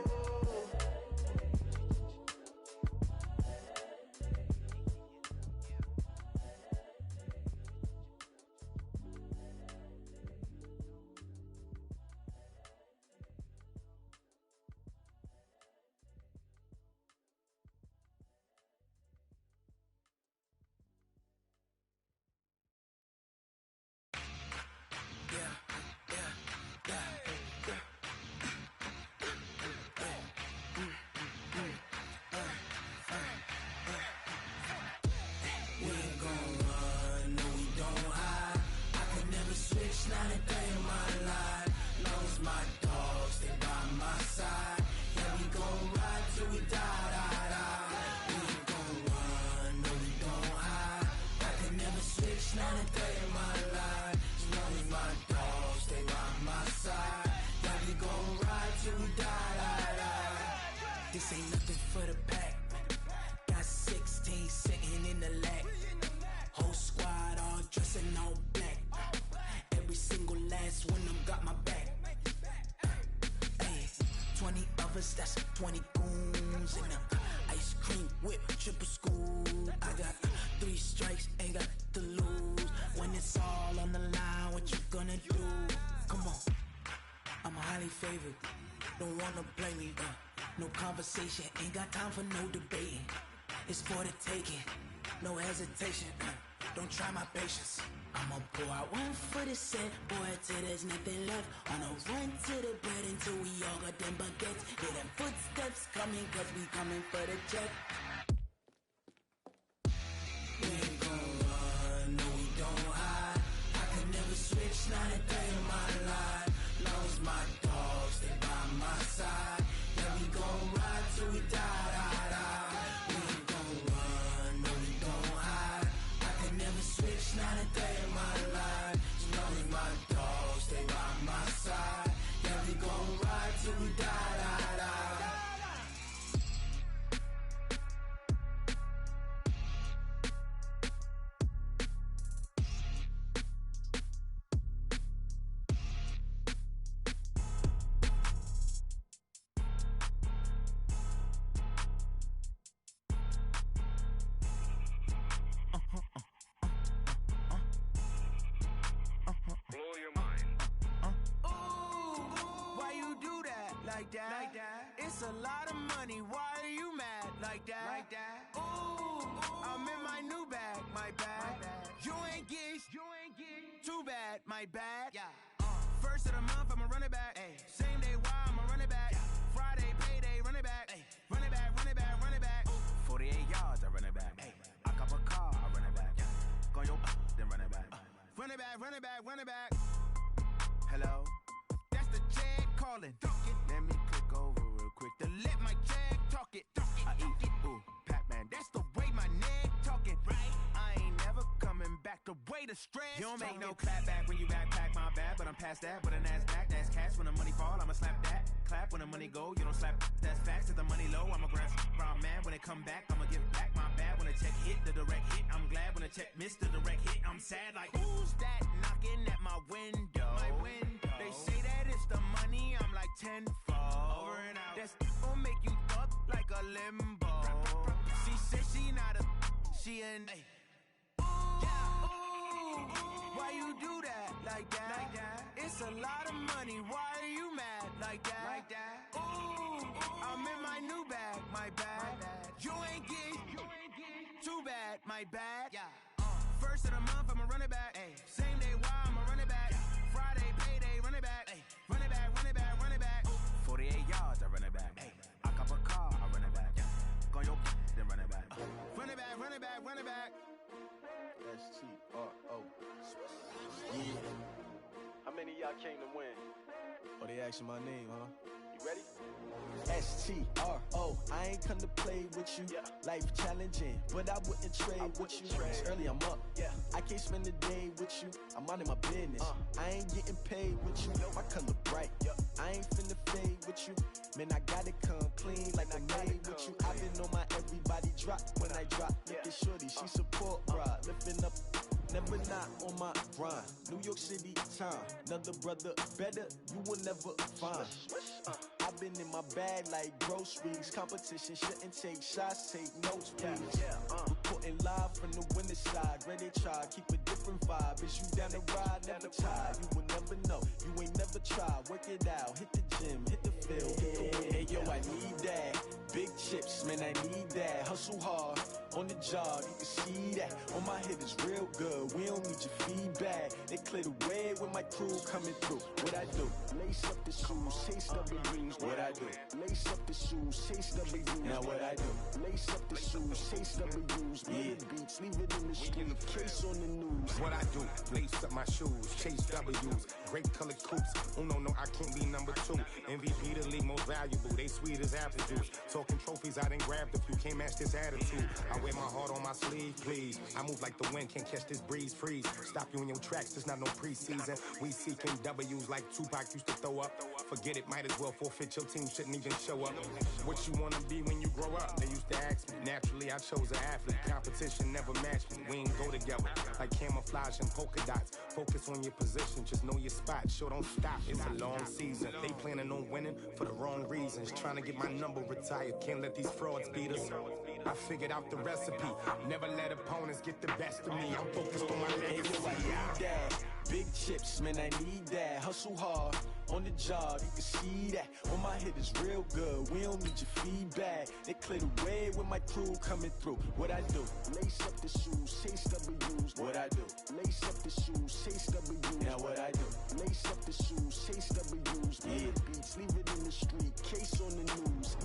This ain't nothing for the pack. Got 16 sitting in the lag. Whole squad all dressing all black. Every single last one of them got my back. Hey, 20 of us, that's 20 goons in them. Ice cream whip, triple school. I got 3 strikes, ain't got to lose. When it's all on the line, what you gonna do? Come on, I'm highly favored. Don't wanna play me, no conversation, ain't got time for no debating. It's for the taking, no hesitation. Don't try my patience. I'ma pour out one for the set, boy, till there's nothing left. On a run to the bread until we all got them baguettes. Hear them footsteps coming, cause we coming for the check. We ain't gon' run, no we don't hide. I could never switch, not a day in my life. Long as my dogs stay by my side. Yeah, we gon' ride till we die, die, die. We ain't gon' run, no we don't hide. I could never switch, not a day in my life. As long as my dogs stay by my side. Yeah, we gon' ride till we die, die, die. Like that. It's a lot of money. Why are you mad like that? Ooh, I'm in my new bag, my bad. You ain't get too bad, my bad. Yeah. First of the month, I'ma run it back. Ay. Same day, why I'ma run it back. Friday, payday, run it back. Ay. Run it back, run it back, run it back. 48 yards, I run it back. Ay. I cop a car, I run it back. Go your then run it back. Run it back, run it back, run it back. Hello, that's the check calling. Let me click over real quick to let my check talk it. I eat it, ooh, Pac-Man. That's the way my neck talking. Right? I ain't never coming back. The way the stress. You don't make no clap back when you backpack, my bad. But I'm past that. But a NASDAQ, that's cash. When the money fall, I'ma slap that. Clap when the money go, you don't slap. That's facts. If the money low, I'ma grab brown man. When it come back, I'ma give back my bad. When the check hit, the direct hit. I'm glad when the check missed the direct hit. I'm sad like, who's that knocking at my window? My window. They say that it's the money. I'm like tenfold. Over and out. That's gon' make you up like a limbo. She said she not a, she an. Ooh, ooh, why you do that like that? It's a lot of money. Why are you mad like that? Ooh, I'm in my new bag, my bad. You ain't get too bad, my bad. First of the month, I'ma run it back. Ay. Same day, why I'ma run it back. Friday, payday, run it back. Ay. Run it back, run it back, run it back. 48 yards, I run it back. Ay. I cop a car, I run it back. Go your then run it back. Run it back, run it back, run it back. S-T-R-O. Yeah. How many of y'all came to win? Oh, they asking my name, huh? You ready? S-T-R-O. I ain't come to play with you. Yeah. Life challenging, but I wouldn't trade with you. It's early, I'm up. Yeah. I can't spend the day with you. I'm minding my business. I ain't getting paid with you. My color bright. I ain't finna fade with you. Man, I gotta come clean like I made with you. I've been on my everybody drop when I drop. Look at shorty, she support ride. Lifting up, never not on my grind. New York City time. Another brother better, you will never find. I've been in my bag like groceries. Competition shouldn't take shots, take notes, please. Reporting live from the winter side. Ready to try, keep a different vibe. Is you down the ride, never tired. You will never know, you ain't never tried. Work it out, hit the gym, hit the field, hit the win. Hey yo, I need that. Big chips, man, I need that. Hustle hard, on the job, you can see that. On my hit is real good, we don't need your feedback. They clear the way with my crew coming through. What I do? Lace up the shoes, chase W's. What I do? Lace up the shoes, chase W's. Now what I do? Lace up the shoes, chase W's. Yeah, beats, leave it in the street, case on the news. What I do? Lace up my shoes, chase W's. Great colored coops. Oh no, I can't be number 2. MVP the league most valuable. They sweet as apple juice. Talking trophies, I done grabbed a few. Can't match this attitude. I wear my heart on my sleeve, please. I move like the wind, can't catch this breeze. Freeze. Stop you in your tracks, there's not no preseason. We seeking W's like Tupac used to throw up. Forget it, might as well forfeit. Your team shouldn't even show up. What you wanna be when you grow up? They used to ask me. Naturally, I chose an athlete. Competition never matched me. We ain't go together like camouflage and polka dots. Focus on your position, just know your spot. Sure, don't stop. It's a long season. They planning on winning for the wrong reasons. Trying to get my number retired. Can't let these frauds beat us. I figured out the recipe. Never let opponents get the best of me. I'm focused on my legacy. Big chips, man, I need that. Hustle hard on the job, you can see that. On my head is real good, we don't need your feedback. They clear the way with my crew coming through. What I do? Lace up the shoes, chase W's. What I do? Lace up the shoes, chase W's. Now what I do? Lace up the shoes, chase W's. Yeah, beats, leave it in the street, case on the news.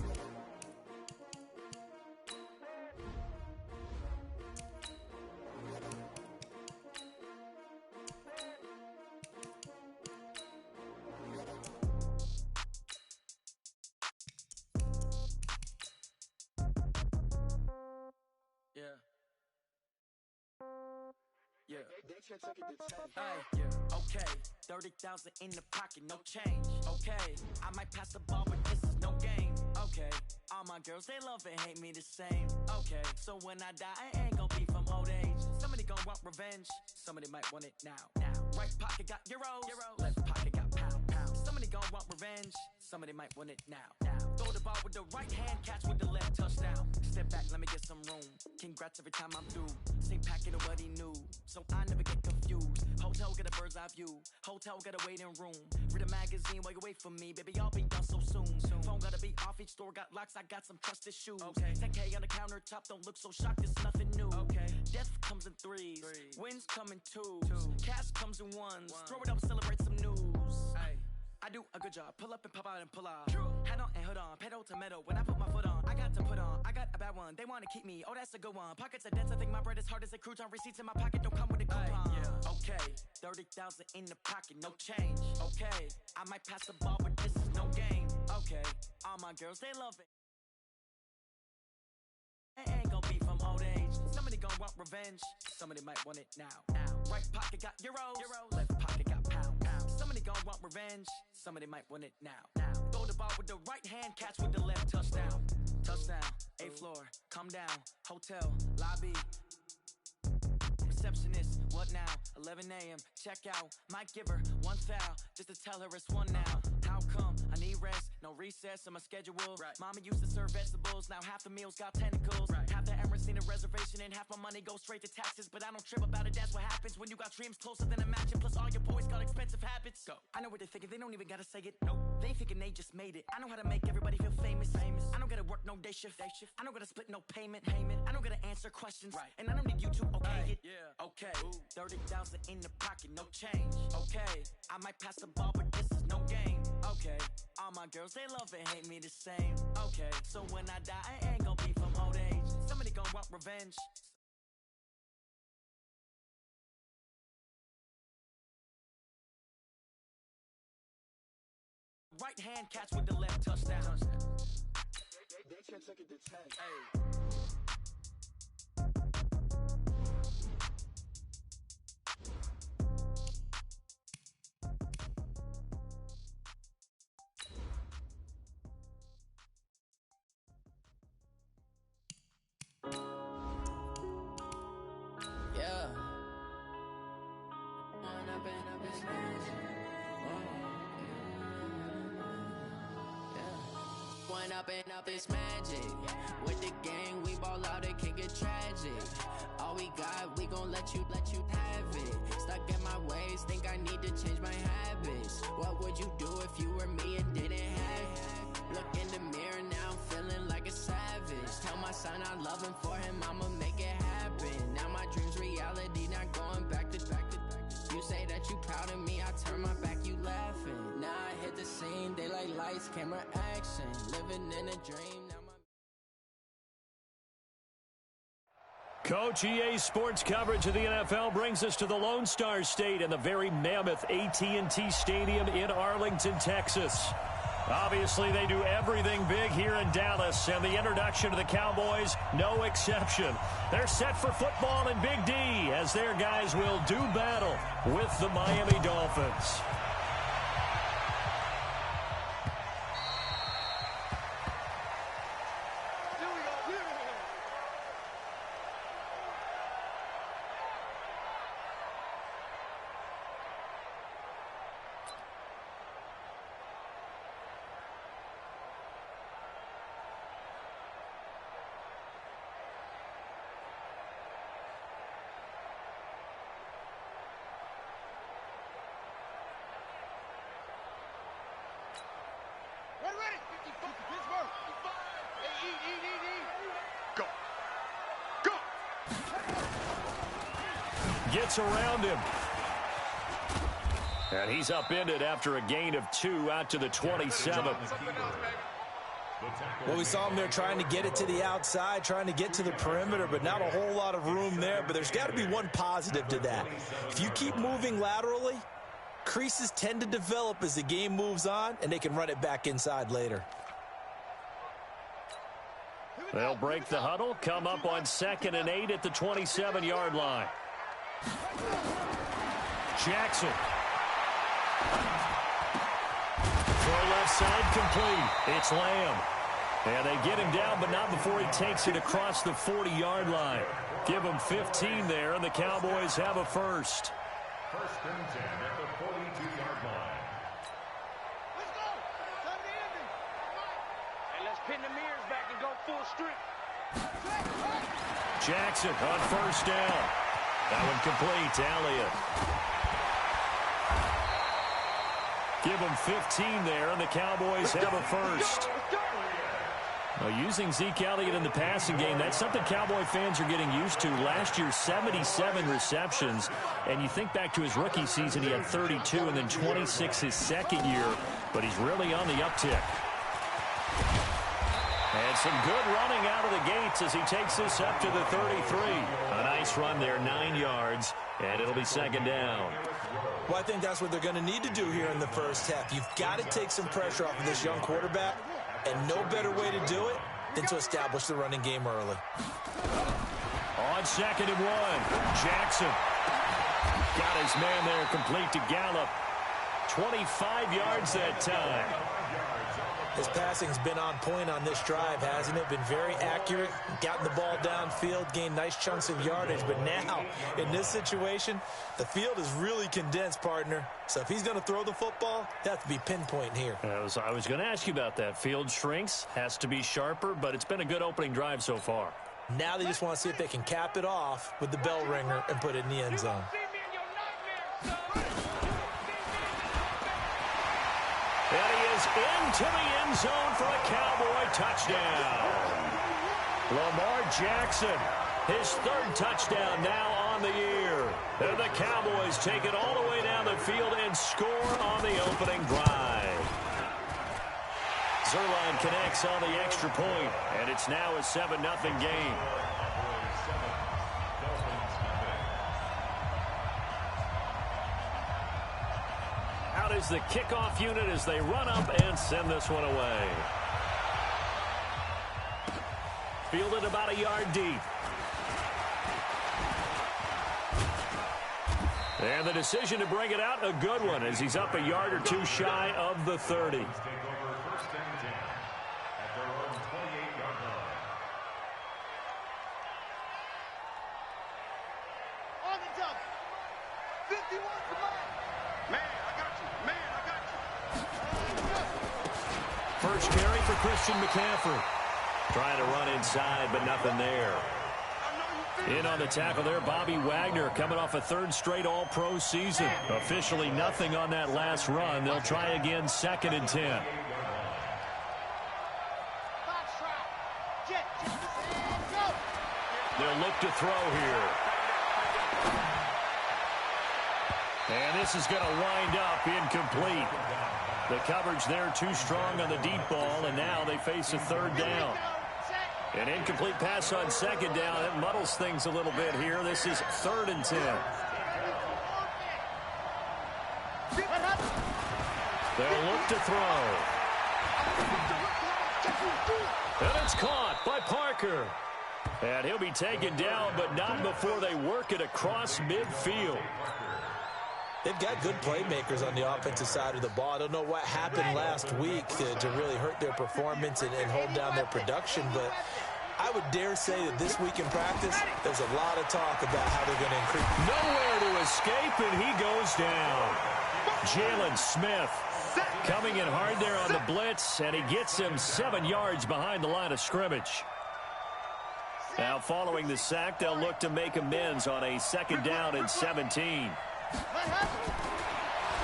Okay, 30,000 in the pocket, no change. Okay, I might pass the ball, but this is no game. Okay, all my girls, they love and hate me the same. Okay, so when I die, I ain't gon' be from old age. Somebody gon' want revenge, somebody might want it now. Right pocket got euros, left pocket got pound. Somebody gon' want revenge, somebody might want it now. Throw the ball with the right hand, catch with the left, touchdown. Step back, let me get some room. Congrats every time I'm through. Same packet of what he knew, so I never get confused. Hotel get a bird's eye view, hotel got a waiting room. Read a magazine while you wait for me, baby, I'll be done so soon. Phone gotta be off, each store got locks, I got some trusted shoes. 10K on the countertop, don't look so shocked, it's nothing new. Death comes in threes, wins come in twos, cash comes in ones. Throw it up, celebrate some news. I do a good job, pull up and pop out and pull off. Head on and hood on, pedal to metal. When I put my foot on, I got to put on. I got a bad one, they wanna keep me, oh that's a good one. Pockets are dense, I think my bread is hard as a crouton. Receipts in my pocket don't come with a coupon. Okay, 30,000 in the pocket, no change. Okay, I might pass the ball, but this is no game. Okay, all my girls, they love it. I ain't gon' be from old age. Somebody gon' want revenge, somebody might want it now. Right pocket got euros, left pocket got pound. Somebody gon' want revenge, somebody might want it now. Throw the ball with the right hand, catch with the left, touchdown. Touchdown, 8th floor, come down, hotel, lobby. Receptionist, what now? 11 a.m., check out. Might give her one foul, just to tell her it's one now. How come? I need rest, no recess in my schedule. Mama used to serve vegetables, now half the meals got tentacles. Half the Emirates need a reservation and half my money goes straight to taxes. But I don't trip about it, that's what happens when you got dreams closer than a mansion. Plus all your boys got expensive habits. Go. I know what they're thinking, they don't even gotta say it. Nope. They thinking they just made it. I know how to make everybody feel famous. I don't gotta work no day shift. I don't gotta split no payment. I don't gotta answer questions. And I don't need you to okay it. Okay, 30,000 in the pocket, no change. Okay, I might pass the ball, but this is no game. Okay, all my girls, they love and hate me the same. Okay, so when I die, I ain't gon' be from old age. Somebody gon' want revenge. Right hand catch with the left, touchdown. They can't take it to 10. Hey. Up this magic with the gang, we ball out, it can get tragic. All we got, we gon' let you have it. Stuck in my ways, think I need to change my habits. What would you do if you were me and didn't have it? Look in the mirror now, I'm feeling like a savage. Tell my son I love him, for him I'ma make it happen. Now my dream's reality, not going back to. You say that you proud of me, I turn my back, you laughing. Now I hit the scene, daylight lights, camera action. Living in a dream, now my... Coach, EA Sports coverage of the NFL brings us to the Lone Star State and the very mammoth AT&T Stadium in Arlington, Texas. Obviously, they do everything big here in Dallas, and the introduction to the Cowboys, no exception. They're set for football in Big D as their guys will do battle with the Miami Dolphins. ready. Pittsburgh. Go. Gets around him. And he's upended after a gain of 2 out to the 27. Well, we saw him there trying to get it to the outside, trying to get to the perimeter, but not a whole lot of room there. But there's got to be one positive to that. If you keep moving laterally, creases tend to develop as the game moves on, and they can run it back inside later. They'll break the huddle, come up on 2nd and 8 at the 27-yard line. Jackson. Throw left side complete. It's Lamb. And they get him down, but not before he takes it across the 40-yard line. Give him 15 there, and the Cowboys have a first. 1st and 10 at the 42-yard line. Let's go. Time to end it. Hey, let's pin the mirrors back and go full strip. Jackson on 1st down. That one complete to Elliott. Give him 15 there, and the Cowboys have a first. Well, using Zeke Elliott in the passing game, that's something Cowboy fans are getting used to. Last year, 77 receptions, and you think back to his rookie season, he had 32 and then 26 his second year, but he's really on the uptick. And some good running out of the gates as he takes this up to the 33. A nice run there, 9 yards, and it'll be 2nd down. Well, I think that's what they're going to need to do here in the first half. You've got to take some pressure off of this young quarterback, and no better way to do it than to establish the running game early. On 2nd and 1, Jackson got his man there complete to Gallup. 25 yards that time. His passing's been on point on this drive, hasn't it? Been very accurate, gotten the ball downfield, gained nice chunks of yardage. But now, in this situation, the field is really condensed, partner. So if he's going to throw the football, it has to be pinpoint here. I was going to ask you about that. Field shrinks, has to be sharper, but it's been a good opening drive so far. Now they just want to see if they can cap it off with the bell ringer and put it in the end zone. And he is into the end zone for a Cowboy touchdown. Lamar Jackson, his 3rd touchdown now on the year. And the Cowboys take it all the way down the field and score on the opening drive. Zerline connects on the extra point, and it's now a 7-0 game. Out is the kickoff unit as they run up and send this one away. Fielded about a yard deep. And the decision to bring it out, a good one, as he's up a yard or 2 shy of the 30. Take over 1st and 10 at their own 28-yard line. On the double. 51 for mine. Man, I got you. Man, I got you. First carry for Christian McCaffrey. Trying to run inside, but nothing there. In on the tackle there, Bobby Wagner, coming off a 3rd straight All-Pro season. Officially nothing on that last run. They'll try again, 2nd and 10. They'll look to throw here. And this is going to wind up incomplete. The coverage there too strong on the deep ball, and now they face a 3rd down. An incomplete pass on 2nd down. It muddles things a little bit here. This is 3rd and 10. They'll look to throw. And it's caught by Parker. And he'll be taken down, but not before they work it across midfield. They've got good playmakers on the offensive side of the ball. I don't know what happened last week to really hurt their performance and hold down their production, but I would dare say that this week in practice, there's a lot of talk about how they're going to increase. Nowhere to escape, and he goes down. Jalen Smith coming in hard there on the blitz, and he gets him 7 yards behind the line of scrimmage. Now following the sack, they'll look to make amends on a 2nd down and 17.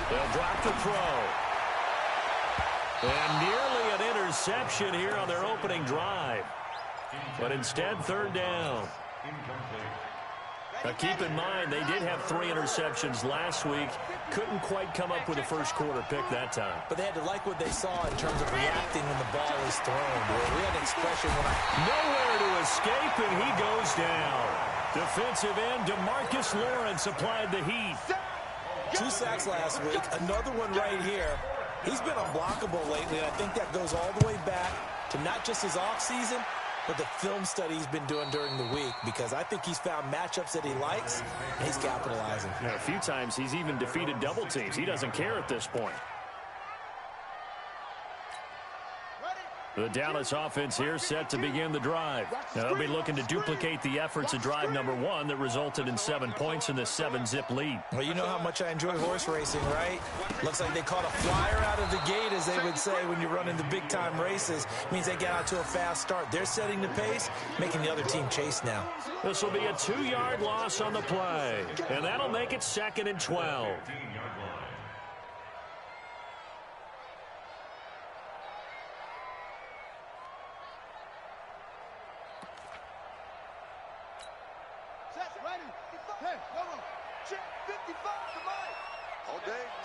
They'll drop the throw. And nearly an interception here on their opening drive. But instead, third down. Now, keep in mind, they did have 3 interceptions last week. Couldn't quite come up with a first-quarter pick that time. But they had to like what they saw in terms of reacting when the ball is thrown. We had an expression when nowhere to escape, and he goes down. Defensive end DeMarcus Lawrence applied the heat. 2 sacks last week, another one right here. He's been unblockable lately, and I think that goes all the way back to not just his offseason, but the film study he's been doing during the week, because I think he's found matchups that he likes, and he's capitalizing. Now, a few times he's even defeated double teams. He doesn't care at this point. The Dallas offense here set to begin the drive. Now, they'll be looking to duplicate the efforts of drive number 1 that resulted in 7 points in this 7-zip lead. Well, you know how much I enjoy horse racing, right? Looks like they caught a flyer out of the gate, as they would say when you run into big-time races. Means they get out to a fast start. They're setting the pace, making the other team chase now. This will be a 2-yard loss on the play, and that'll make it 2nd and 12.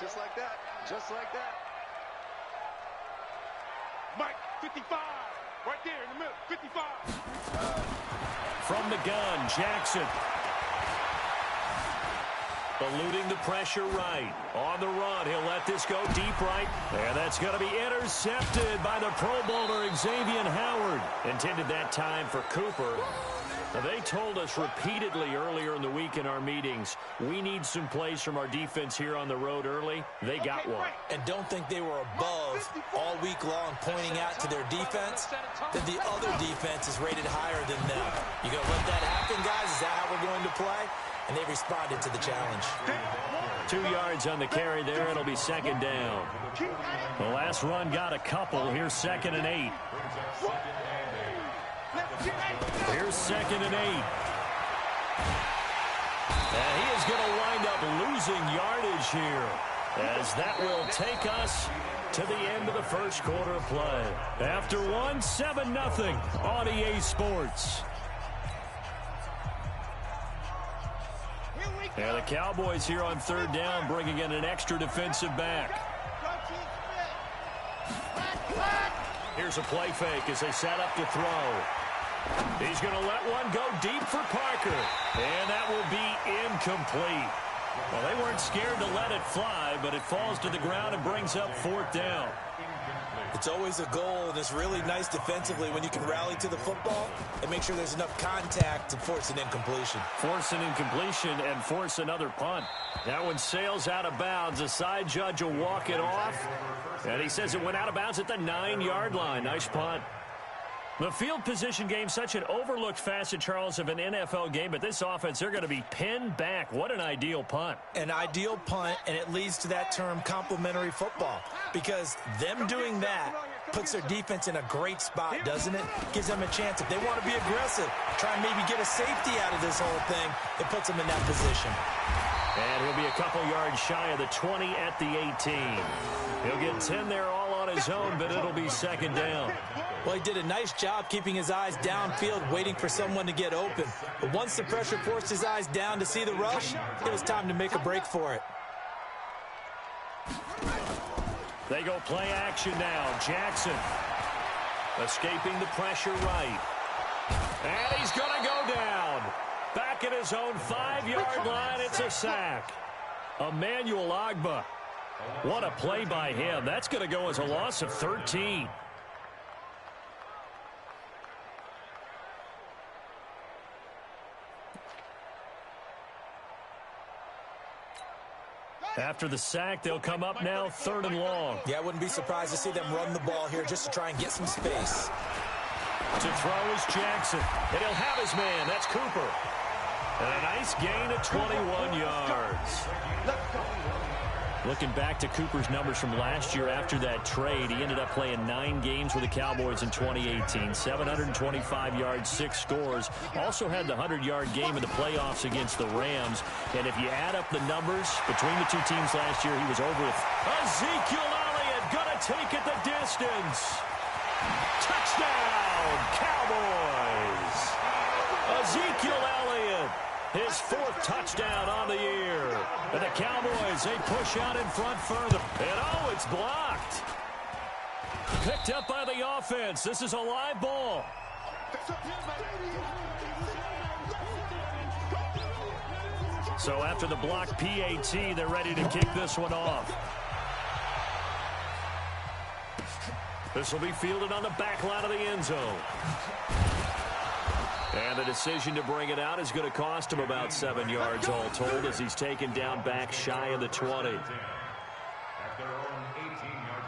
Just like that. Just like that. Mike, 55. Right there in the middle. 55. From the gun, Jackson. Eluding the pressure right. On the run, he'll let this go deep right. And that's going to be intercepted by the Pro Bowler Xavier Howard. Intended that time for Cooper. Now, they told us repeatedly earlier in the week in our meetings, we need some plays from our defense here on the road early. They got one. And don't think they were above all week long pointing out to their defense that the other defense is rated higher than them. You going to let that happen, guys? Is that how we're going to play? And they responded to the challenge. 2 yards on the carry there. It'll be 2nd down. The last run got a couple. Here's 2nd and 8. Here's 2nd and 8. And he is going to wind up losing yardage here, as that will take us to the end of the first quarter of play. After 1, 7-0 on EA Sports. And the Cowboys here on 3rd down, bringing in an extra defensive back. Here's a play fake as they set up to throw. He's going to let one go deep for Parker. And that will be incomplete. Well, they weren't scared to let it fly, but it falls to the ground and brings up 4th down. It's always a goal, and it's really nice defensively when you can rally to the football and make sure there's enough contact to force an incompletion. Force an incompletion and force another punt. That one sails out of bounds. The side judge will walk it off, and he says it went out of bounds at the 9-yard line. Nice punt. The field position game, such an overlooked facet, Charles, of an NFL game, but this offense, they're going to be pinned back. What an ideal punt. An ideal punt, and it leads to that term complementary football, because them doing that puts their defense in a great spot, doesn't it? Gives them a chance. If they want to be aggressive, try and maybe get a safety out of this whole thing, it puts them in that position. And he'll be a couple yards shy of the 20 at the 18. He'll get 10 there all on his own, but it'll be 2nd down. Well, he did a nice job keeping his eyes downfield, waiting for someone to get open. But once the pressure forced his eyes down to see the rush, it was time to make a break for it. They go play action now. Jackson escaping the pressure right. And he's going to go down. Back at his own 5-yard line, it's a sack. Emmanuel Ogbah. What a play by him. That's going to go as a loss of 13. After the sack, they'll come up now 3rd and long. Yeah, I wouldn't be surprised to see them run the ball here just to try and get some space. To throw is Jackson, and he'll have his man. That's Cooper. And a nice gain of 21 yards. Looking back to Cooper's numbers from last year after that trade, he ended up playing 9 games with the Cowboys in 2018. 725 yards, 6 scores. Also had the 100-yard game in the playoffs against the Rams. And if you add up the numbers between the two teams last year, he was over with. Ezekiel Elliott going to take it the distance. Touchdown, Cowboys. Ezekiel Elliott, his 4th touchdown on the year. And the Cowboys, they push out in front further. And oh, it's blocked. Picked up by the offense. This is a live ball. So after the blocked PAT, they're ready to kick this one off. This will be fielded on the back line of the end zone. And the decision to bring it out is going to cost him about 7 yards all told as he's taken down back shy of the 20. At their own 18-yard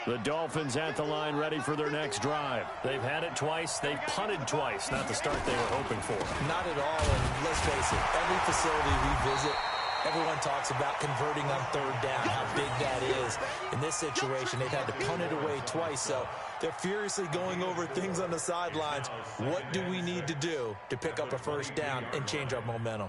line. The Dolphins at the line ready for their next drive. They've had it twice. They've punted twice. Not the start they were hoping for. Not at all. And let's face it, every facility we visit, everyone talks about converting on 3rd down, how big that is. In this situation, they've had to punt it away twice, so they're furiously going over things on the sidelines. What do we need to do to pick up a 1st down and change our momentum?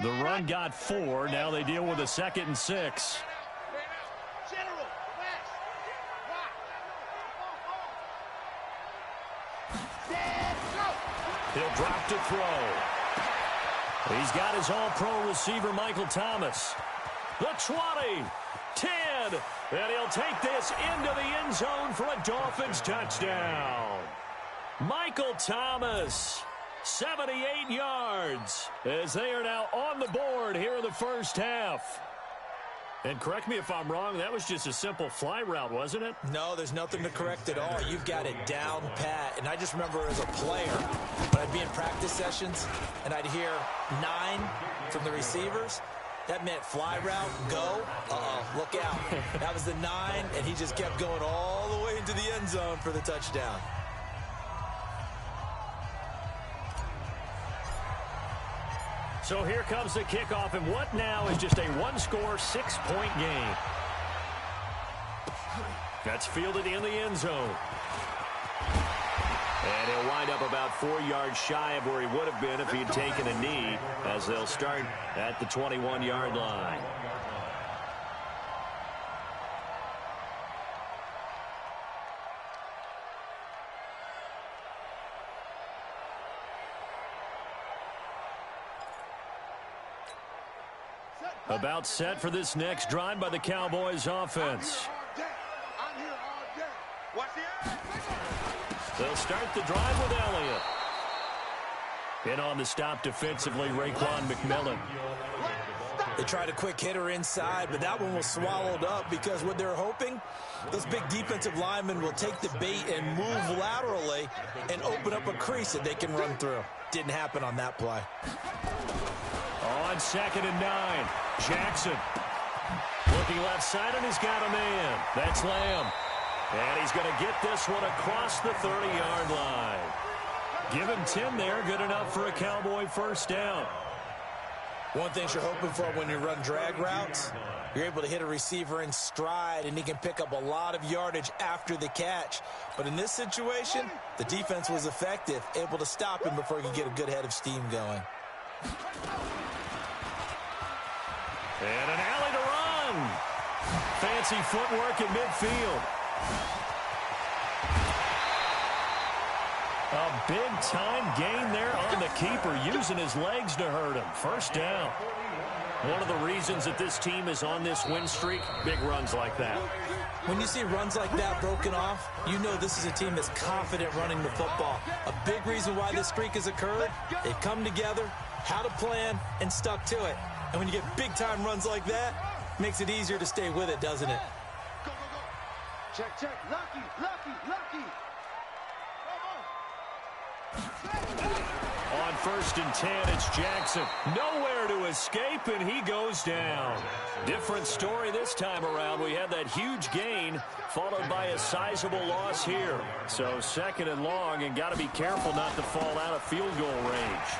The run got 4. Now they deal with a 2nd and 6. He'll drop to throw. He's got his all-pro receiver, Michael Thomas. The 20, 10, and he'll take this into the end zone for a Dolphins touchdown. Michael Thomas, 78 yards, as they are now on the board here in the first half. And correct me if I'm wrong, that was just a simple fly route, wasn't it? No, there's nothing to correct at all. You've got it down pat. And I just remember as a player, when I'd be in practice sessions and I'd hear 9 from the receivers, that meant fly route, go, look out. That was the 9, and he just kept going all the way into the end zone for the touchdown. So here comes the kickoff, and what now is just a one-score, 6-point game. That's fielded in the end zone. And he'll wind up about 4 yards shy of where he would have been if he had taken a knee, as they'll start at the 21-yard line. About set for this next drive by the Cowboys offense. They'll start the drive with Elliott. In on the stop defensively, Raekwon McMillan. They tried a quick hitter inside, but that one was swallowed up because what they're hoping, those big defensive linemen will take the bait and move laterally and open up a crease that they can run through. Didn't happen on that play. On 2nd and 9, Jackson. Looking left side, and he's got a man. That's Lamb. And he's going to get this one across the 30-yard line. Give him 10 there, good enough for a Cowboy first down. One thing you're hoping for when you run drag routes, you're able to hit a receiver in stride, and he can pick up a lot of yardage after the catch. But in this situation, the defense was effective, able to stop him before he could get a good head of steam going. And an alley to run. Fancy footwork in midfield. A big-time gain there on the keeper, using his legs to hurt him. First down. One of the reasons that this team is on this win streak, big runs like that. When you see runs like that broken off, you know this is a team that's confident running the football. A big reason why this streak has occurred, they've come together, had a plan, and stuck to it. And when you get big-time runs like that, it makes it easier to stay with it, doesn't it? Go, go, go. Check, check. Lucky, lucky, lucky. On 1st and 10, it's Jackson. Nowhere to escape, and he goes down. Different story this time around. We had that huge gain, followed by a sizable loss here. So 2nd and long, and got to be careful not to fall out of field goal range.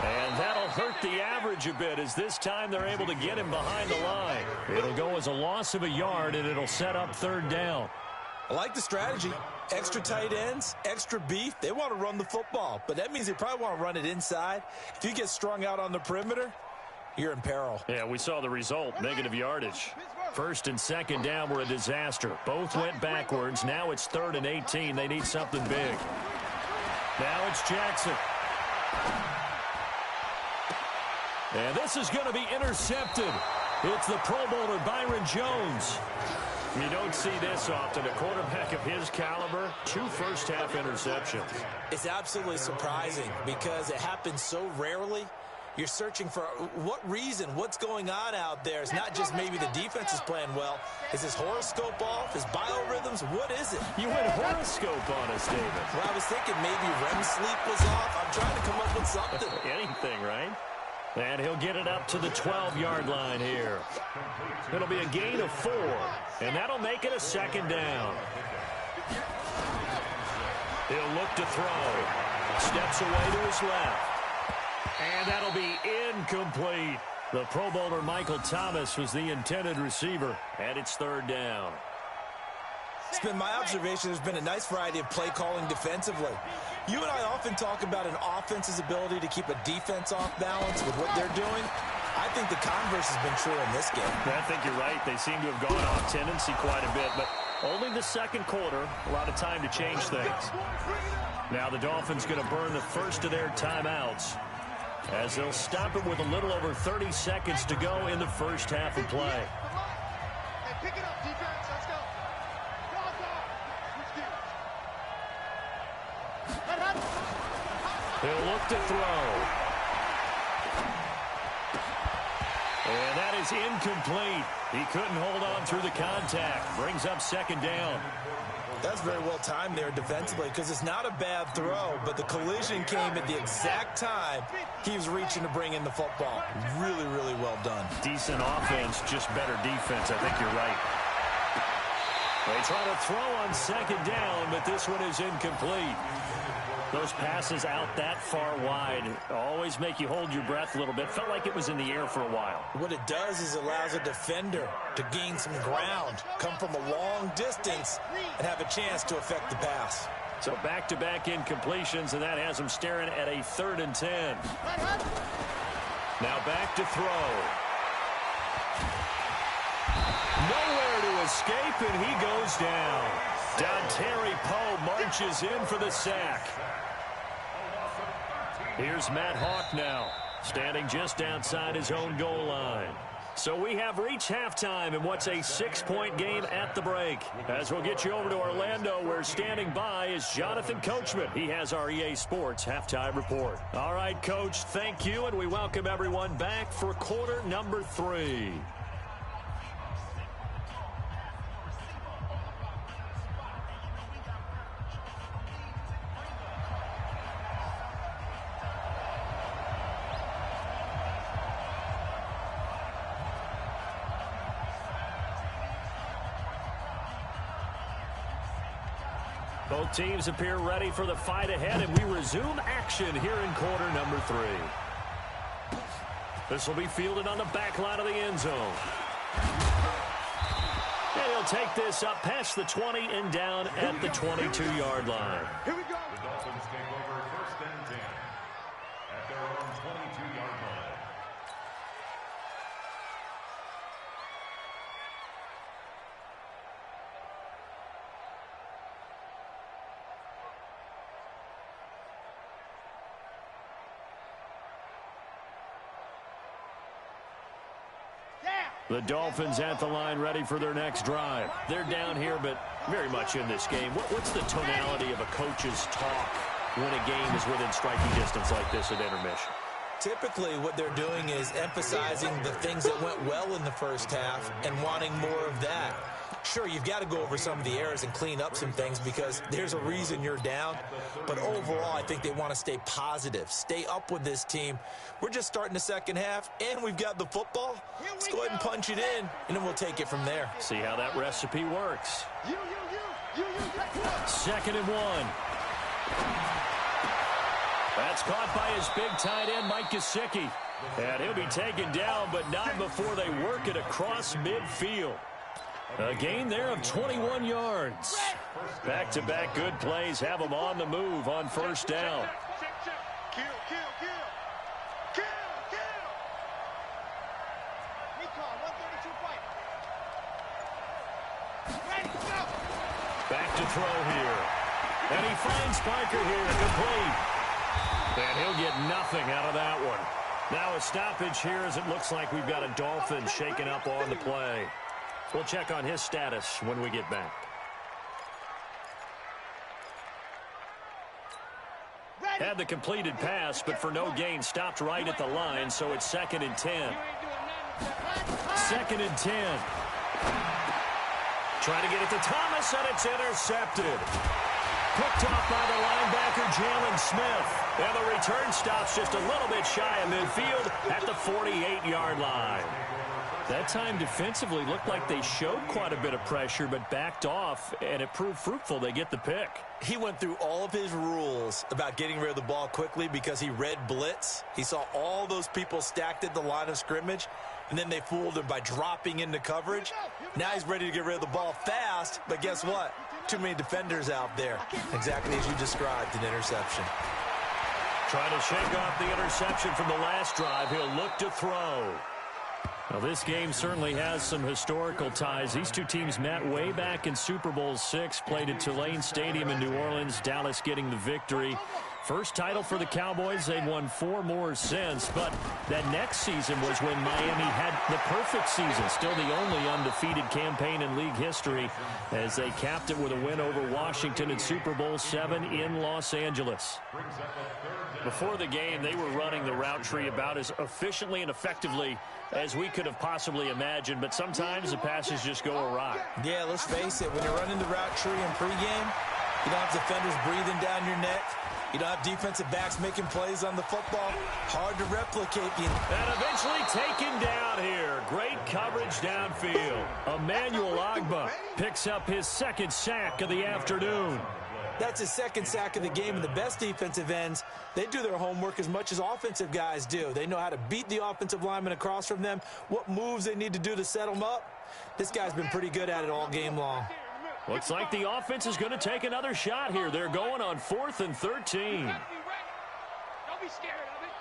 And that'll hurt the average a bit, as this time they're able to get him behind the line. It'll go as a loss of a yard, and it'll set up 3rd down. I like the strategy. Extra tight ends, extra beef, they want to run the football. But that means they probably want to run it inside. If you get strung out on the perimeter, you're in peril. Yeah, we saw the result, negative yardage. First and second down were a disaster. Both went backwards. Now it's 3rd and 18. They need something big. Now it's Jackson. And this is going to be intercepted. It's the Pro Bowler Byron Jones. You don't see this often. A quarterback of his caliber, 2 first-half interceptions. It's absolutely surprising because it happens so rarely. You're searching for what reason, what's going on out there. It's not just maybe the defense is playing well. Is his horoscope off? His biorhythms? What is it? You went horoscope on us, David. Well, I was thinking maybe REM sleep was off. I'm trying to come up with something. Anything, right? And he'll get it up to the 12-yard line here. It'll be a gain of 4, and that'll make it a 2nd down. He'll look to throw. Steps away to his left. And that'll be incomplete. The Pro Bowler Michael Thomas was the intended receiver, and it's 3rd down. It's been my observation there's been a nice variety of play calling defensively. You and I often talk about an offense's ability to keep a defense off balance with what they're doing. I think the converse has been true in this game. I think you're right. They seem to have gone off tendency quite a bit, but only the second quarter, a lot of time to change things. Now the Dolphins going to burn the first of their timeouts as they'll stop it with a little over 30 seconds to go in the first half of play. Hey, pick it up, defense. Let's go. He'll look to throw. And that is incomplete. He couldn't hold on through the contact. Brings up 2nd down. That's very well timed there defensively because it's not a bad throw, but the collision came at the exact time he was reaching to bring in the football. Really, really well done. Decent offense, just better defense. I think you're right. They try to throw on 2nd down, but this one is incomplete. Those passes out that far wide always make you hold your breath a little bit. Felt like it was in the air for a while. What it does is it allows a defender to gain some ground, come from a long distance, and have a chance to affect the pass. So back-to-back incompletions, and that has him staring at a 3rd and 10. Now back to throw. Nowhere to escape, and he goes down. Dontari Poe marches in for the sack. Here's Matt Hawk now, standing just outside his own goal line. So we have reached halftime in what's a 6-point game at the break. As we'll get you over to Orlando, where standing by is Jonathan Coachman. He has our EA Sports halftime report. All right, Coach, thank you, and we welcome everyone back for quarter number 3. Both teams appear ready for the fight ahead, and we resume action here in quarter number 3. This will be fielded on the back line of the end zone. And he'll take this up past the 20 and down at the 22-yard line. Here we go. The Dolphins take over 1st and 10 at their own 22-yard line. The Dolphins at the line, ready for their next drive. They're down here, but very much in this game. What's the tonality of a coach's talk when a game is within striking distance like this at intermission? Typically, what they're doing is emphasizing the things that went well in the first half and wanting more of that. Sure, you've got to go over some of the errors and clean up some things because there's a reason you're down. But overall, I think they want to stay positive, stay up with this team. We're just starting the second half, and we've got the football. Let's go ahead and punch it in, and then we'll take it from there. See how that recipe works. 2nd and 1. That's caught by his big tight end, Mike Gesicki. And he'll be taken down, but not before they work it across midfield. A gain there of 21 yards. Back-to-back good plays have them on the move on first down. Kill. Recon, 132 fight. Ready, go. Back to throw here. And he finds Parker here, complete. And he'll get nothing out of that one. Now a stoppage here as it looks like we've got a Dolphin shaken up on the play. We'll check on his status when we get back. Had the completed pass, but for no gain, stopped right at the line, so it's 2nd and 10. 2nd and 10. Trying to get it to Thomas, and it's intercepted. Picked off by the linebacker, Jalen Smith. And the return stops just a little bit shy of midfield at the 48-yard line. That time defensively looked like they showed quite a bit of pressure, but backed off, and it proved fruitful. They get the pick. He went through all of his rules about getting rid of the ball quickly because he read blitz. He saw all those people stacked at the line of scrimmage, and then they fooled him by dropping into coverage. Now he's ready to get rid of the ball fast, but guess what? Too many defenders out there. Exactly as you described, an interception. Trying to shake off the interception from the last drive. He'll look to throw. Well, this game certainly has some historical ties. These two teams met way back in Super Bowl VI, played at Tulane Stadium in New Orleans, Dallas getting the victory. First title for the Cowboys. They've won 4 more since, but that next season was when Miami had the perfect season, still the only undefeated campaign in league history, as they capped it with a win over Washington in Super Bowl VII in Los Angeles. Before the game, they were running the route tree about as efficiently and effectively as we could have possibly imagined, but sometimes the passes just go awry. Yeah, let's face it, when you're running the route tree in pregame, you don't have defenders breathing down your neck. You don't have defensive backs making plays on the football. Hard to replicate. And eventually taken down here. Great coverage downfield. Emmanuel Ogbah picks up his 2nd sack of the afternoon. That's his 2nd sack of the game, and the best defensive ends, they do their homework as much as offensive guys do. They know how to beat the offensive lineman across from them, what moves they need to do to set them up. This guy's been pretty good at it all game long. Looks like the offense is going to take another shot here. They're going on 4th and 13. Don't be scared of it.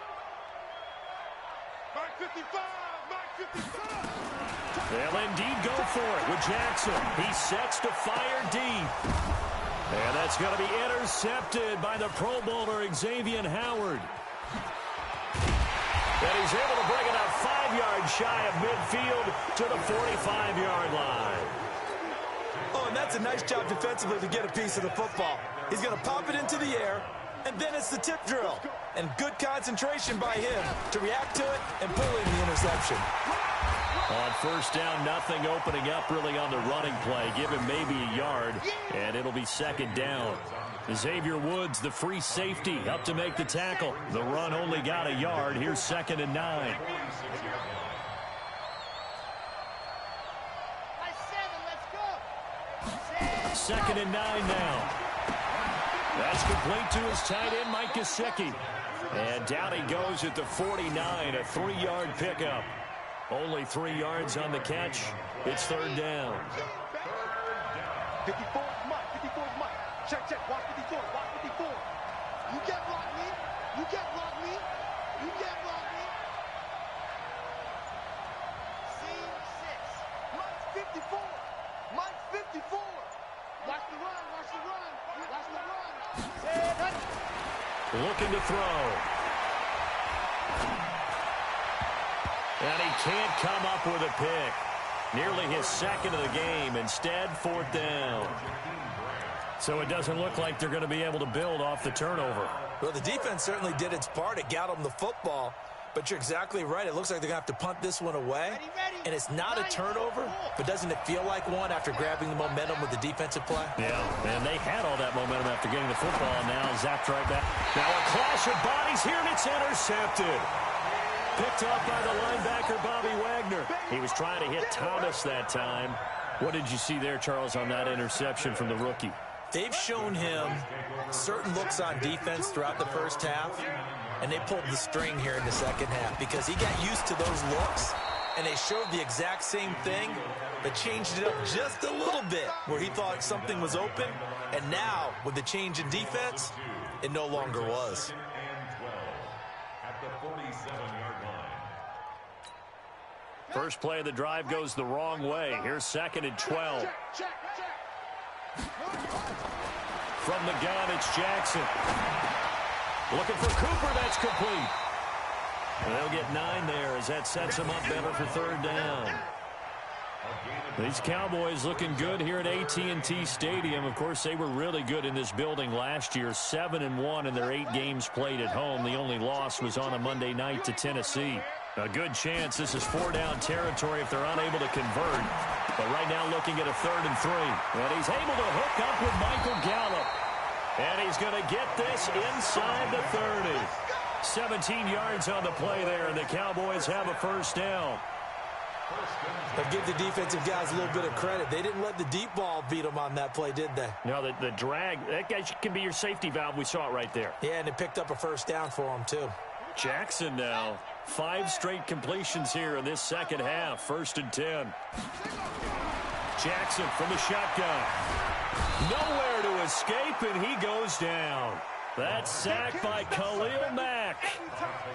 Mark 55, Mark 55. They'll indeed go for it with Jackson. He sets to fire deep. And that's going to be intercepted by the Pro Bowler, Xavier Howard. And he's able to bring it up 5 yards shy of midfield to the 45-yard line. Oh, and that's a nice job defensively to get a piece of the football. He's going to pop it into the air, and then it's the tip drill. And good concentration by him to react to it and pull in the interception. On first down, nothing opening up really on the running play. Give him maybe a yard, and it'll be 2nd down. Xavier Woods, the free safety, up to make the tackle. The run only got a yard. Here's 2nd and 9. 2nd and 9 now. That's complete to his tight end, Mike Gesicki. And down he goes at the 49, a 3-yard pickup. Only 3 yards on the catch. It's 3rd down. 54 is Mike. 54 is Mike. Check. Watch 54. Watch 54. You can't block me. You can't block me. You can't block me. Scene 6. Mike's 54. Mike's 54. Watch the run. Watch the run. Watch the run. Looking to throw. And he can't come up with a pick. Nearly his 2nd of the game. Instead, 4th down. So it doesn't look like they're going to be able to build off the turnover. Well, the defense certainly did its part. It got them the football. But you're exactly right. It looks like they're going to have to punt this one away. And it's not a turnover, but doesn't it feel like one after grabbing the momentum with the defensive play? Yeah, and they had all that momentum after getting the football, and now zapped right back. Now a clash of bodies here, and it's intercepted. Picked off by the linebacker, Bobby Wagner. He was trying to hit Thomas that time. What did you see there, Charles, on that interception from the rookie? They've shown him certain looks on defense throughout the first half, and they pulled the string here in the second half because he got used to those looks, and they showed the exact same thing, but changed it up just a little bit where he thought something was open, and now, with the change in defense, it no longer was. At the 47-yard line. First play of the drive goes the wrong way. Here's 2nd and 12. From the gun, it's Jackson. Looking for Cooper. That's complete. They'll get 9 there as that sets them up better for 3rd down. These Cowboys looking good here at AT&T Stadium. Of course, they were really good in this building last year. 7-1 in their 8 games played at home. The only loss was on a Monday night to Tennessee. A good chance this is 4-down territory if they're unable to convert. But right now looking at a 3rd and 3. And he's able to hook up with Michael Gallup. And he's going to get this inside the 30. 17 yards on the play there, and the Cowboys have a 1st down. But give the defensive guys a little bit of credit. They didn't let the deep ball beat them on that play, did they? No, the drag, that guy can be your safety valve. We saw it right there. Yeah, and it picked up a 1st down for him, too. Jackson now. 5 straight completions here in this second half. 1st and 10. Jackson from the shotgun. Nowhere to escape, and he goes down. That's sacked by Khalil Mack.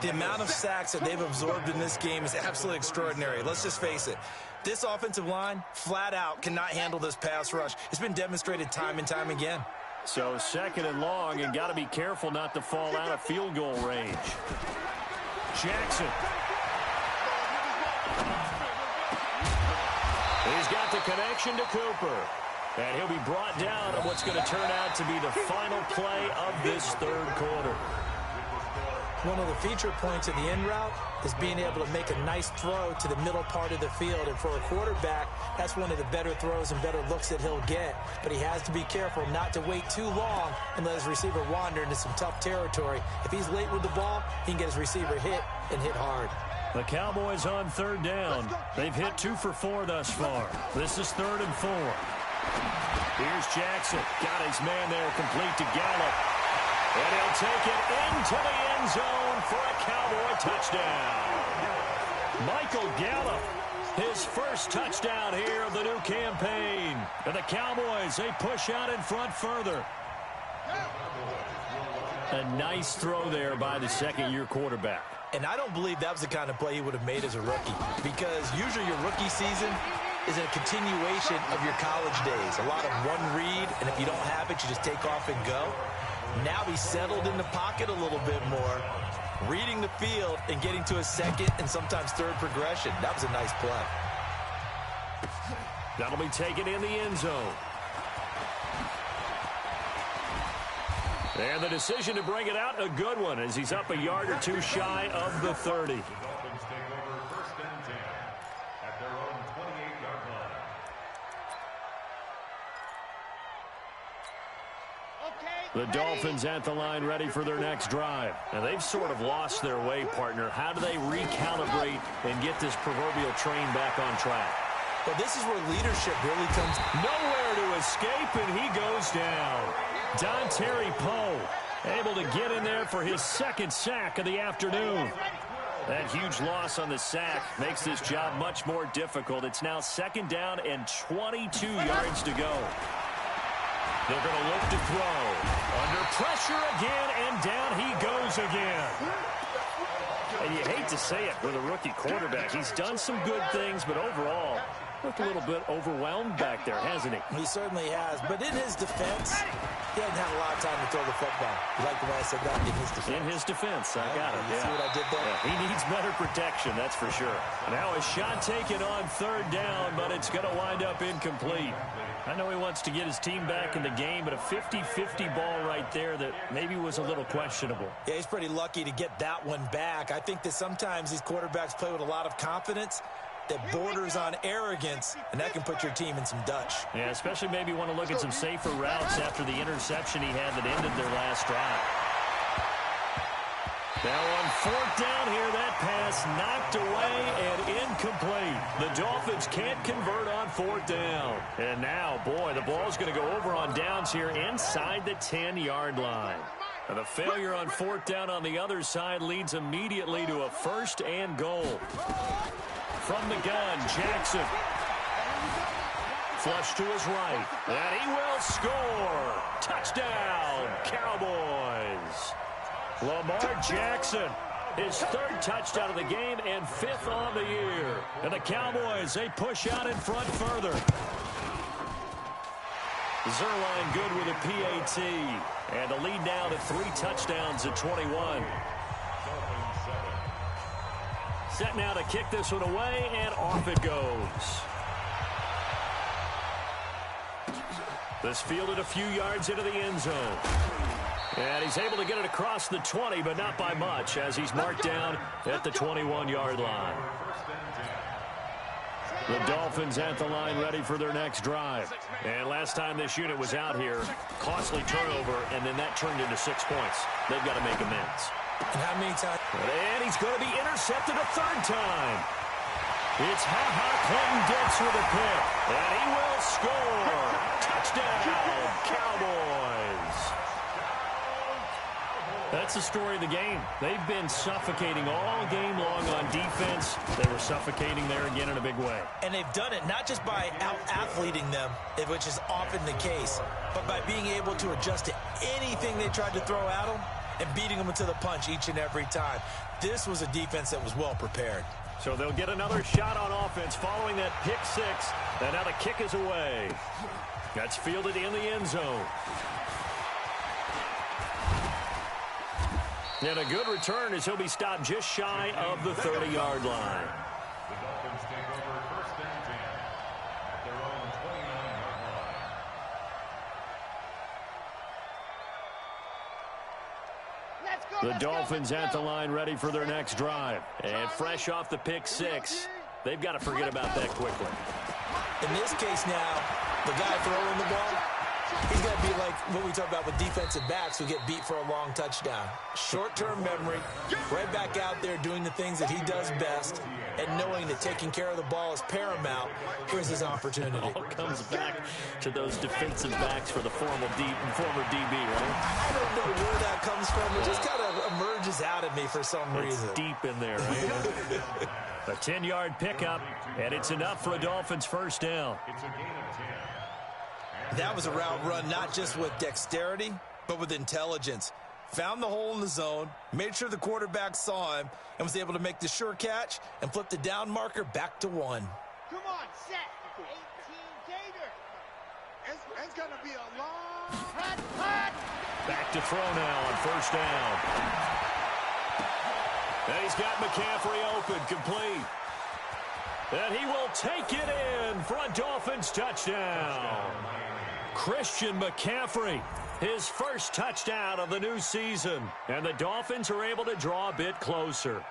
The amount of sacks that they've absorbed in this game is absolutely extraordinary. Let's just face it. This offensive line, flat out, cannot handle this pass rush. It's been demonstrated time and time again. So 2nd and long, and got to be careful not to fall out of field goal range. Jackson. He's got the connection to Cooper. And he'll be brought down on what's going to turn out to be the final play of this 3rd quarter. One of the feature points of the end route is being able to make a nice throw to the middle part of the field. And for a quarterback, that's one of the better throws and better looks that he'll get. But he has to be careful not to wait too long and let his receiver wander into some tough territory. If he's late with the ball, he can get his receiver hit and hit hard. The Cowboys on 3rd down. They've hit 2 for 4 thus far. This is 3rd and 4. Here's Jackson. Got his man there, complete to Gallup. And he'll take it into the end zone for a Cowboy touchdown. Michael Gallup, his 1st touchdown here of the new campaign. And the Cowboys, they push out in front further. A nice throw there by the 2nd-year quarterback. And I don't believe that was the kind of play he would have made as a rookie. Because usually your rookie season is a continuation of your college days. A lot of one read, and if you don't have it, you just take off and go. Now he's settled in the pocket a little bit more, reading the field and getting to a 2nd and sometimes 3rd progression. That was a nice play. That'll be taken in the end zone. And the decision to bring it out, a good one, as he's up a yard or 2 shy of the 30. The Dolphins take over 1st and 10 at their own 28-yard line. The Dolphins at the line ready for their next drive. And they've sort of lost their way, partner. How do they recalibrate and get this proverbial train back on track? Well, this is where leadership really comes. Nowhere to escape, and he goes down. Dontari Poe able to get in there for his 2nd sack of the afternoon. That huge loss on the sack makes this job much more difficult. It's now 2nd down and 22 yards to go. They're going to look to throw. Under pressure again, and down he goes again. And you hate to say it with a rookie quarterback. He's done some good things, but overall, looked a little bit overwhelmed back there, hasn't he? He certainly has. But in his defense, he hasn't had a lot of time to throw the football. You like the way I said that? In his defense. In his defense. I got it. You see what I did there? Yeah, he needs better protection, that's for sure. Now a shot taken on 3rd down, but it's going to wind up incomplete. I know he wants to get his team back in the game, but a 50-50 ball right there that maybe was a little questionable. Yeah, he's pretty lucky to get that one back. I think that sometimes these quarterbacks play with a lot of confidence that borders on arrogance, and that can put your team in some Dutch. Yeah, especially maybe want to look at some safer routes after the interception he had that ended their last drive. Now on 4th down here, that pass knocked away and incomplete. The Dolphins can't convert on 4th down. And now, boy, the ball's going to go over on downs here inside the 10-yard line. And the failure on 4th down on the other side leads immediately to a 1st and goal. from the gun. Jackson. Flush to his right. And he will score. Touchdown, Cowboys. Lamar Jackson, his third touchdown of the game and fifth on the year. And the Cowboys, they push out in front further. Zerline good with a PAT. And the lead now to 3 touchdowns at 21. Set now to kick this one away, and off it goes. This fielded a few yards into the end zone. And he's able to get it across the 20, but not by much, as he's marked down at the 21-yard line. The Dolphins at the line ready for their next drive. And last time this unit was out here, costly turnover, and then that turned into 6 points. They've got to make amends. And how many times? And he's going to be intercepted a third time. It's Clinton Dix with a pick. And he will score. Touchdown, Cowboys. That's the story of the game. They've been suffocating all game long on defense. They were suffocating there again in a big way. And they've done it not just by out-athleting them, which is often the case, but by being able to adjust to anything they tried to throw at them and beating them to the punch each and every time. This was a defense that was well prepared. So they'll get another shot on offense following that pick six. And now the kick is away. That's fielded in the end zone. And a good return as he'll be stopped just shy of the 30-yard line. The Dolphins take over first and 10 at their own 29-yard line. The Dolphins at the line ready for their next drive. And fresh off the pick six, they've got to forget about that quickly. In this case now, the guy throwing the ball, he's got to be like what we talk about with defensive backs who get beat for a long touchdown. Short-term memory, right back out there doing the things that he does best, and knowing that taking care of the ball is paramount. Here's his opportunity. It all comes back to those defensive backs for the former DB, right? I don't know where that comes from. It just kind of emerges out of me for some reason. It's deep in there, right? A 10-yard pickup, and it's enough for a Dolphins first down. It's a gain of 10. That was a route run not just with dexterity, but with intelligence. Found the hole in the zone, made sure the quarterback saw him, and was able to make the sure catch and flip the down marker back to 1. Come on, set. 18 Gator. It's going to be a long hot. Back to throw now on first down. And he's got McCaffrey open, complete. And he will take it in for a Dolphins touchdown. Christian McCaffrey, his first touchdown of the new season. And the Dolphins are able to draw a bit closer.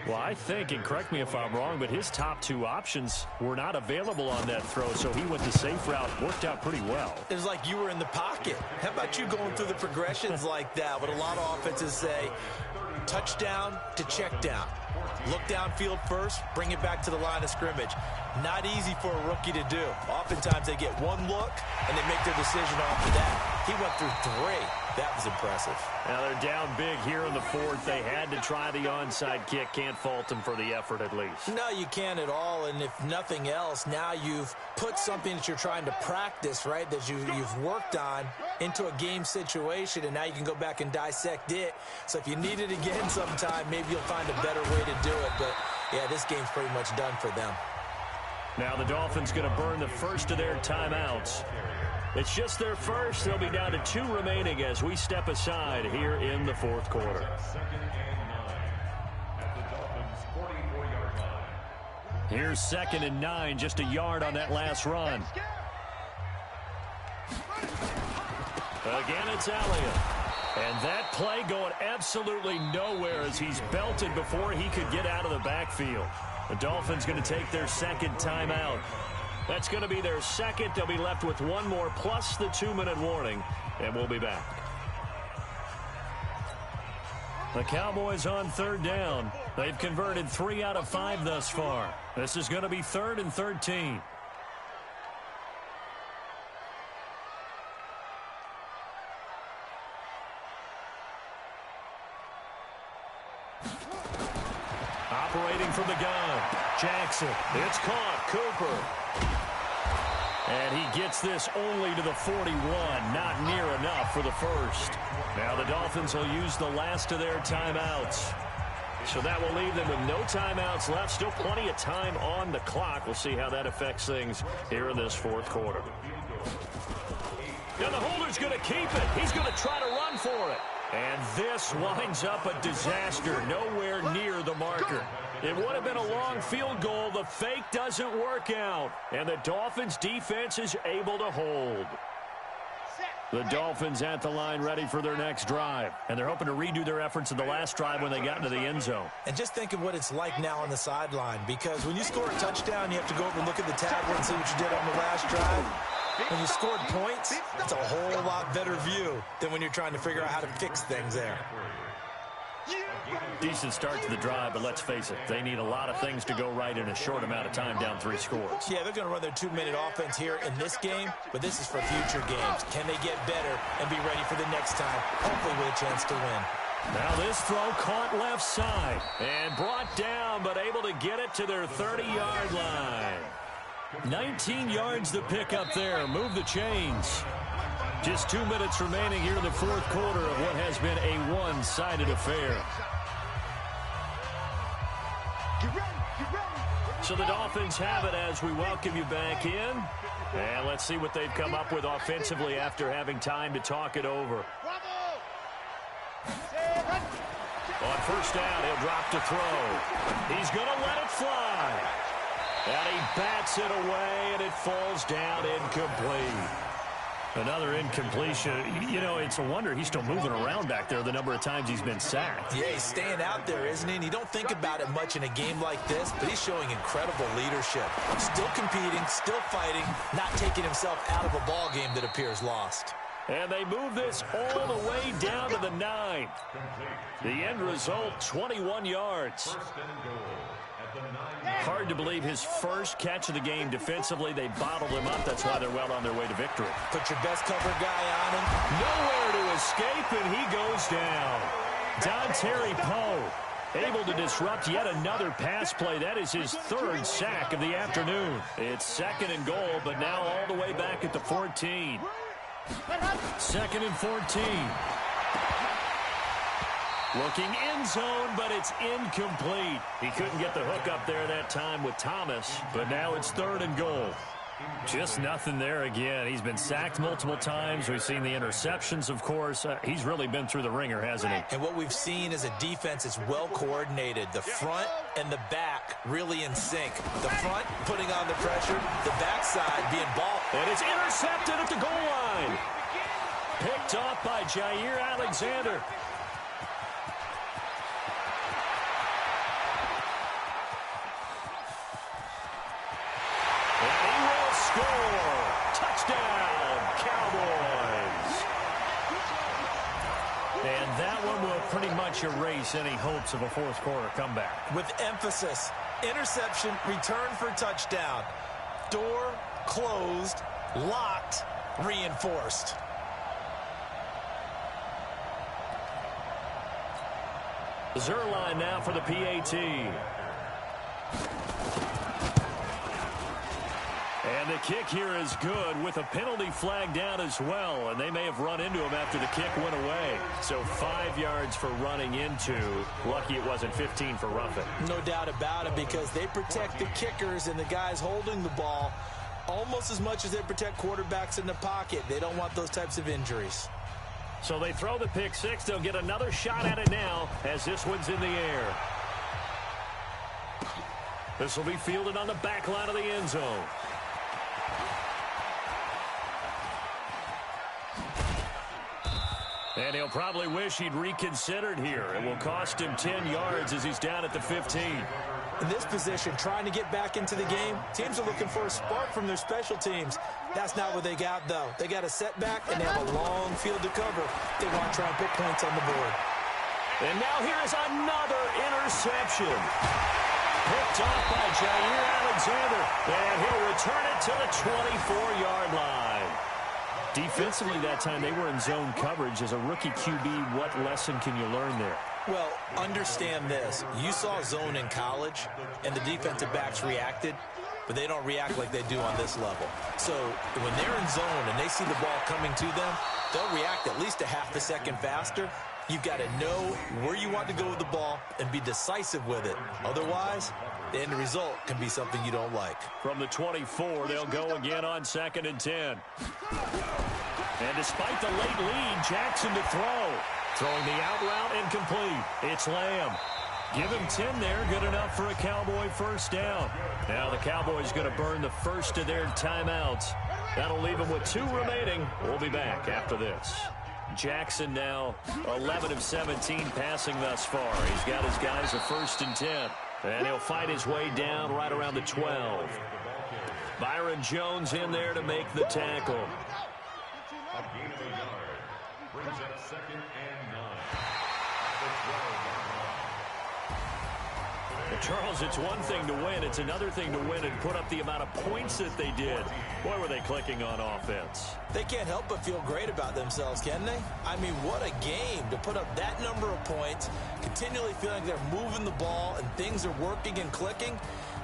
Well, I think, and correct me if I'm wrong, but his top 2 options were not available on that throw, so he went the safe route. Worked out pretty well. It was like you were in the pocket. How about you going through the progressions like that? What a lot of offenses say, touchdown to check down. Look downfield first, bring it back to the line of scrimmage. Not easy for a rookie to do. Oftentimes they get one look, and they make their decision after that. He went through 3. That was impressive. Now they're down big here in the fourth. They had to try the onside kick. Can't fault them for the effort at least. No, you can't at all. And if nothing else, now you've put something that you're trying to practice, right, that you've worked on into a game situation, and now you can go back and dissect it. So if you need it again sometime, maybe you'll find a better way to do it. But, yeah, this game's pretty much done for them. Now the Dolphins going to burn the first of their timeouts. It's just their first. They'll be down to 2 remaining as we step aside here in the fourth quarter. Second and 9 at the Dolphins' 44-yard line. Here's 2nd and 9, just a yard on that last run. Again, it's Elliott. And that play going absolutely nowhere as he's belted before he could get out of the backfield. The Dolphins going to take their second timeout. That's going to be their second. They'll be left with 1 more plus the 2-minute warning, and we'll be back. The Cowboys on 3rd down. They've converted 3 out of 5 thus far. This is going to be 3rd and 13. Operating from the gun. Jackson. It's caught. Cooper. And he gets this only to the 41. Not near enough for the first. Now the Dolphins will use the last of their timeouts. So that will leave them with no timeouts left. Still plenty of time on the clock. We'll see how that affects things here in this fourth quarter. Now the holder's going to keep it. He's going to try to run for it. And this winds up a disaster. Nowhere near the marker. It would have been a long field goal. The fake doesn't work out. And the Dolphins defense is able to hold. The Dolphins at the line ready for their next drive. And they're hoping to redo their efforts in the last drive when they got into the end zone. And just think of what it's like now on the sideline. Because when you score a touchdown, you have to go over and look at the tablet and see what you did on the last drive. When you scored points, it's a whole lot better view than when you're trying to figure out how to fix things there. Decent start to the drive, but let's face it, they need a lot of things to go right in a short amount of time down 3 scores. Yeah, they're going to run their 2-minute offense here in this game, but this is for future games. Can they get better and be ready for the next time, hopefully with a chance to win? Now this throw caught left side and brought down, but able to get it to their 30-yard line. 19 yards to pick up there. Move the chains. Just 2 minutes remaining here in the fourth quarter of what has been a one-sided affair. So the Dolphins have it as we welcome you back in. And let's see what they've come up with offensively after having time to talk it over. On first down, he'll drop to throw. He's going to let it fly. And he bats it away, and it falls down incomplete. Another incompletion. You know, it's a wonder he's still moving around back there the number of times he's been sacked. Yeah, he's staying out there, isn't he? And you don't think about it much in a game like this, but he's showing incredible leadership. Still competing, still fighting, not taking himself out of a ball game that appears lost. And they move this all the way down to the 9. The end result, 21 yards. Hard to believe his first catch of the game defensively. They bottled him up. That's why they're well on their way to victory. Put your best cover guy on him. Nowhere to escape, and he goes down. Dontari Poe able to disrupt yet another pass play. That is his 3rd sack of the afternoon. It's 2nd and goal, but now all the way back at the 14. 2nd and 14. Looking end zone, but it's incomplete. He couldn't get the hook up there that time with Thomas, but now it's 3rd and goal. Just nothing there again. He's been sacked multiple times. We've seen the interceptions, of course. He's really been through the ringer, hasn't he? And what we've seen is a defense that's well coordinated. The front and the back really in sync. The front putting on the pressure, the backside being ball. And it's intercepted at the goal line. Picked off by Jair Alexander. Touchdown, Cowboys. And that one will pretty much erase any hopes of a fourth quarter comeback. With emphasis, interception, return for touchdown. Door closed, locked, reinforced. Zerline now for the PAT. And the kick here is good with a penalty flag down as well. And they may have run into him after the kick went away. So 5 yards for running into. Lucky it wasn't 15 for roughing. No doubt about it, because they protect the kickers and the guys holding the ball almost as much as they protect quarterbacks in the pocket. They don't want those types of injuries. So they throw the pick six. They'll get another shot at it now as this one's in the air. This will be fielded on the back line of the end zone. And he'll probably wish he'd reconsidered here. It will cost him 10 yards as he's down at the 15. In this position, trying to get back into the game, teams are looking for a spark from their special teams. That's not what they got, though. They got a setback, and they have a long field to cover. They want to try and put points on the board. And now here is another interception. Picked off by Jair Alexander. And he'll return it to the 24-yard line. Defensively that time, they were in zone coverage. As a rookie QB, what lesson can you learn there? Well, understand this. You saw zone in college, and the defensive backs reacted, but they don't react like they do on this level. So when they're in zone and they see the ball coming to them, they'll react at least a half a second faster. You've got to know where you want to go with the ball and be decisive with it. Otherwise, the end result can be something you don't like. From the 24, they'll go again on 2nd and 10. And despite the late lead, Jackson to throw. Throwing the out route incomplete. It's Lamb. Give him 10 there. Good enough for a Cowboy first down. Now the Cowboys going to burn the first of their timeouts. That'll leave them with 2 remaining. We'll be back after this. Jackson now 11 of 17 passing thus far. He's got his guys a 1st and 10. And he'll fight his way down right around the 12. Byron Jones in there to make the tackle. A gain of a yard brings up 2nd and 9. Well, Charles, it's one thing to win. It's another thing to win and put up the amount of points that they did. Boy, were they clicking on offense. They can't help but feel great about themselves, can they? I mean, what a game to put up that number of points, continually feeling like they're moving the ball and things are working and clicking.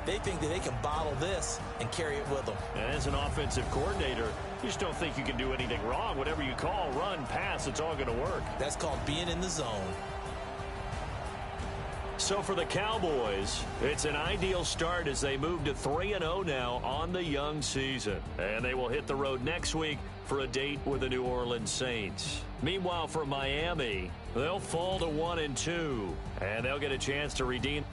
They think that they can bottle this and carry it with them. And as an offensive coordinator, you just don't think you can do anything wrong. Whatever you call, run, pass, it's all going to work. That's called being in the zone. So for the Cowboys, it's an ideal start as they move to 3-0 now on the young season. And they will hit the road next week for a date with the New Orleans Saints. Meanwhile, for Miami, they'll fall to 1-2, and they'll get a chance to redeem.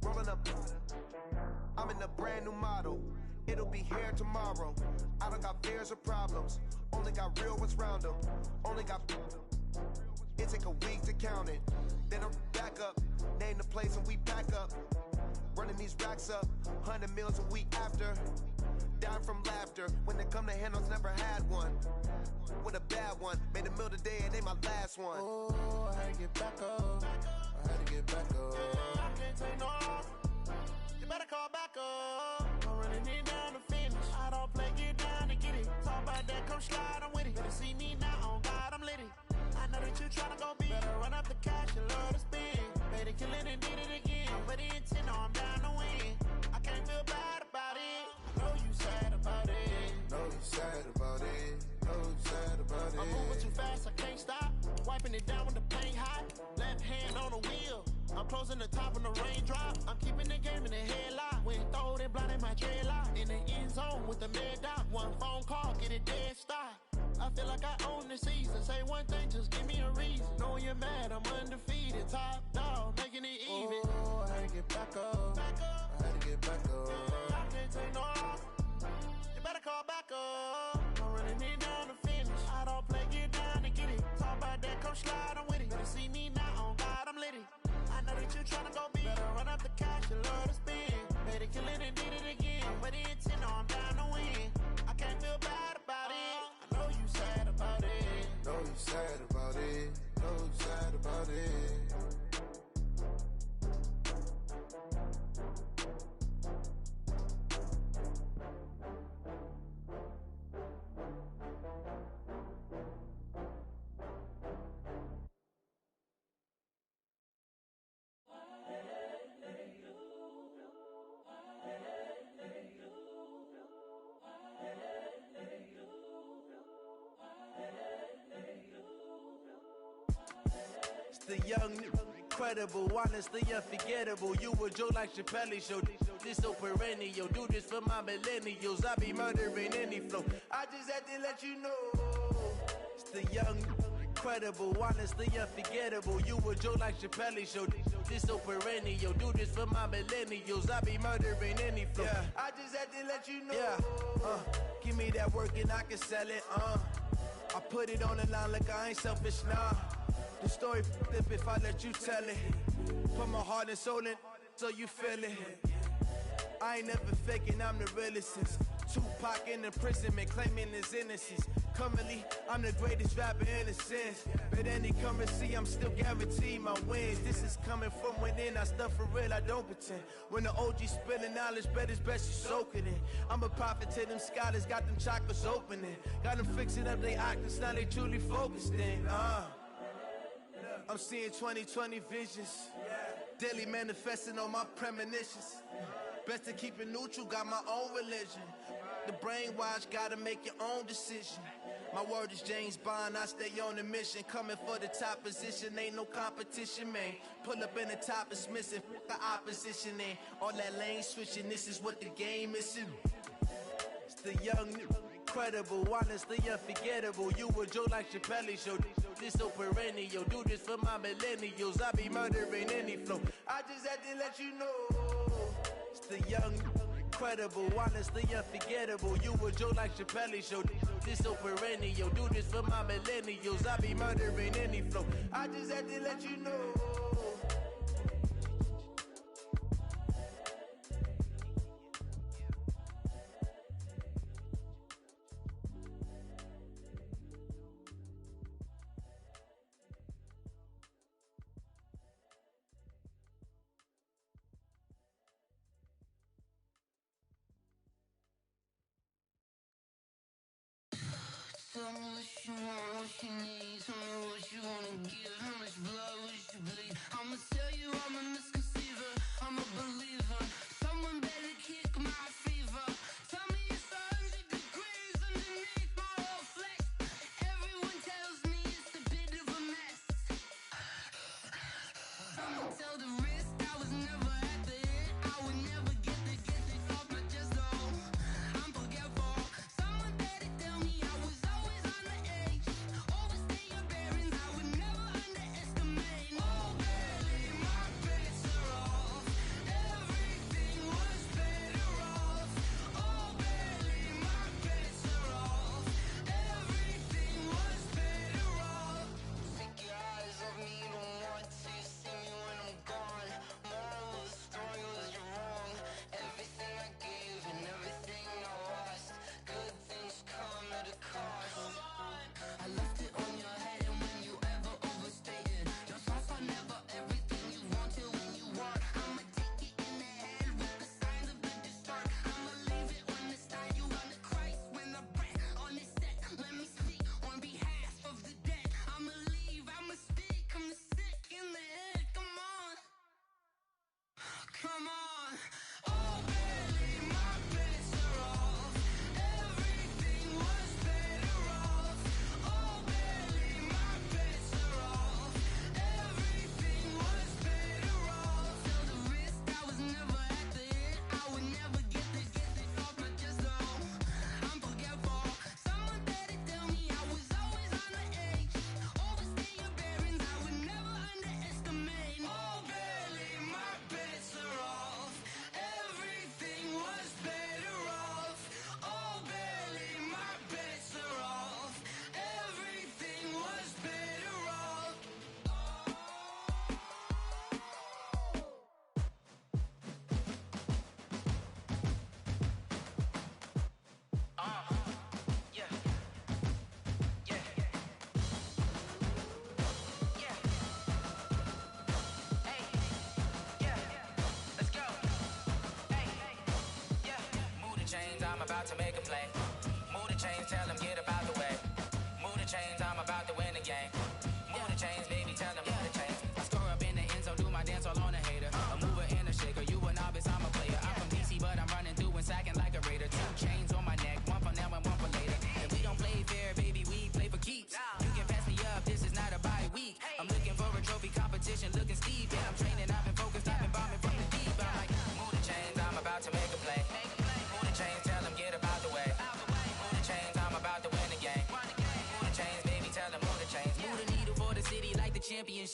Rolling up, I'm in a brand new model. It'll be here tomorrow. I don't got fears or problems. Only got real ones round them. Only got. It take a week to count it. Then I'm back up. Name the place and we pack up. Running these racks up. 100 meals a week after. Down from laughter. When they come to handles, never had one. With a bad one. Made a meal today and they my last one. Oh, I had to get back up. I had to get back up. I can't take no off. You better call back up. I'm running it down to finish. I don't play, get down to get it. Talk about that, come slide, I'm with it. Better see me now, on God, I'm litty. I know that you tryna go big. Better run up the cash and love to spin. Made a killing and did it again. But the intent, no, I'm down to win. I can't feel bad about it. I know you sad about it. Know you sad about it. Know you sad about it. I'm moving too fast, I can't stop. Wiping it down when the paint hot. Left hand on the wheel. I'm closing the top when the raindrop. I'm keeping the game in the headlock. When throwed and blinded my dreadlock. In the end zone with the mad dot. One phone call, get it dead stop. I feel like I own the season. Say one thing, just give me a reason. Knowing you're mad, I'm undefeated. Top dog, making it even. Oh, I had to get back up. I had to get back up. I can't take no off. You better call back up. I'm running it down to finish. I don't play, get down to get it. Talk about that, come slide, I'm with it. Better see me now, on God, I'm litty. I know that you tryna go big. Better run up the cash and love to spin. Made a killing and did it again. But the intent, no, I'm down to win. I can't feel bad about it. I know you sad about it. Know you sad about it. Know you sad about it. The young, incredible, honestly unforgettable. You a joke like Chappelle show. This so perennial. Do this for my millennials. I be murdering any flow. I just had to let you know. It's the young, incredible, honestly unforgettable. You a joke like Chappelle show. This so perennial. Do this for my millennials. I be murdering any flow. Yeah. I just had to let you know. Yeah. Give me that work and I can sell it. I put it on the line like I ain't selfish, nah. The story flip if I let you tell it. Put my heart and soul in so you feel it. I ain't never faking, I'm the realest since Tupac in imprisonment, claiming his innocence. Currently, I'm the greatest rapper in a sense. But any currency, I'm still guaranteed my wins. This is coming from within, I stuff for real, I don't pretend. When the OG spilling knowledge, bet it's best you soak it in. I'm a prophet to them scholars, got them chakras opening. Got them fixing up they octaves, now they truly focused in. I'm seeing 2020 visions. Daily manifesting on my premonitions. Best to keep it neutral, got my own religion. The brainwash, gotta make your own decision. My word is James Bond, I stay on a mission. Coming for the top position, ain't no competition, man. Pull up in the top is missing, the opposition ain't. All that lane switching, this is what the game is. It's the young, incredible, honestly unforgettable. You a joke like Chappelle show. This so perennial, do this for my millennials. I be murdering any flow. I just had to let you know. It's the young, incredible, honestly unforgettable. You a joke like Chappelle show. This so perennial, do this for my millennials. I be murdering any flow. I just had to let you know. Tell me what you want, what you need. Tell me what you wanna give. How much blood would you bleed? I'ma tell you I'm a misconceiver. I'm a believer. Someone better kick my fever. Tell me it's 100 degrees underneath my whole flesh. Everyone tells me it's a bit of a mess. Someone tell the risk I was never at the end. I would never get the off my chest though. I'm forgetful. Someone better tell me I was always on the edge. Overstay your bearings, I would never underestimate. Oh, barely my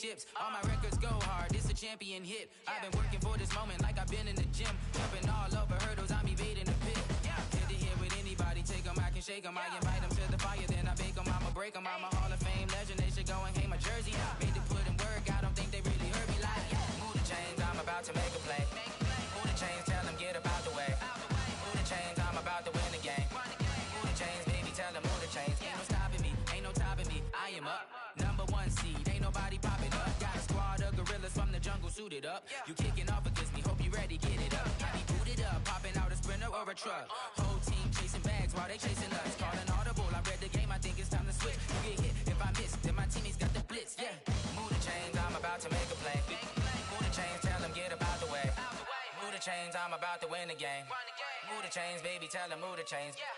championships. All my records go hard, it's a champion hit. I've been working for this moment like I've been in the gym. Jumping all over hurdles, I'm evading the pit. Head to head with anybody, take them, I can shake them. I invite them to the fire, then I bake them, I'ma break them. I'm a Hall of Fame legend, they should go and hang my jersey. Made to put in work, I don't think they really heard me like, move the chains, I'm about to make a play. Move the chains, tell them get up out the way. Move the chains, I'm about to win the game. Move the chains, baby, tell them move the chains. Ain't no stopping me, ain't no topping me, I am up. Number one seed, ain't nobody popping up. Got a squad of gorillas from the jungle suited up. You kicking off against me, hope you ready, get it up. I be booted up, popping out a Sprinter or a truck. Whole team chasing bags while they chasing us. Calling audible, I read the game, I think it's time to switch. You get hit, if I miss, then my teammates got the blitz, yeah. Move the chains, I'm about to make a play. Move the chains, tell them get up out the way. Move the chains, I'm about to win the game. Move the chains, baby, tell them move the chains. Yeah.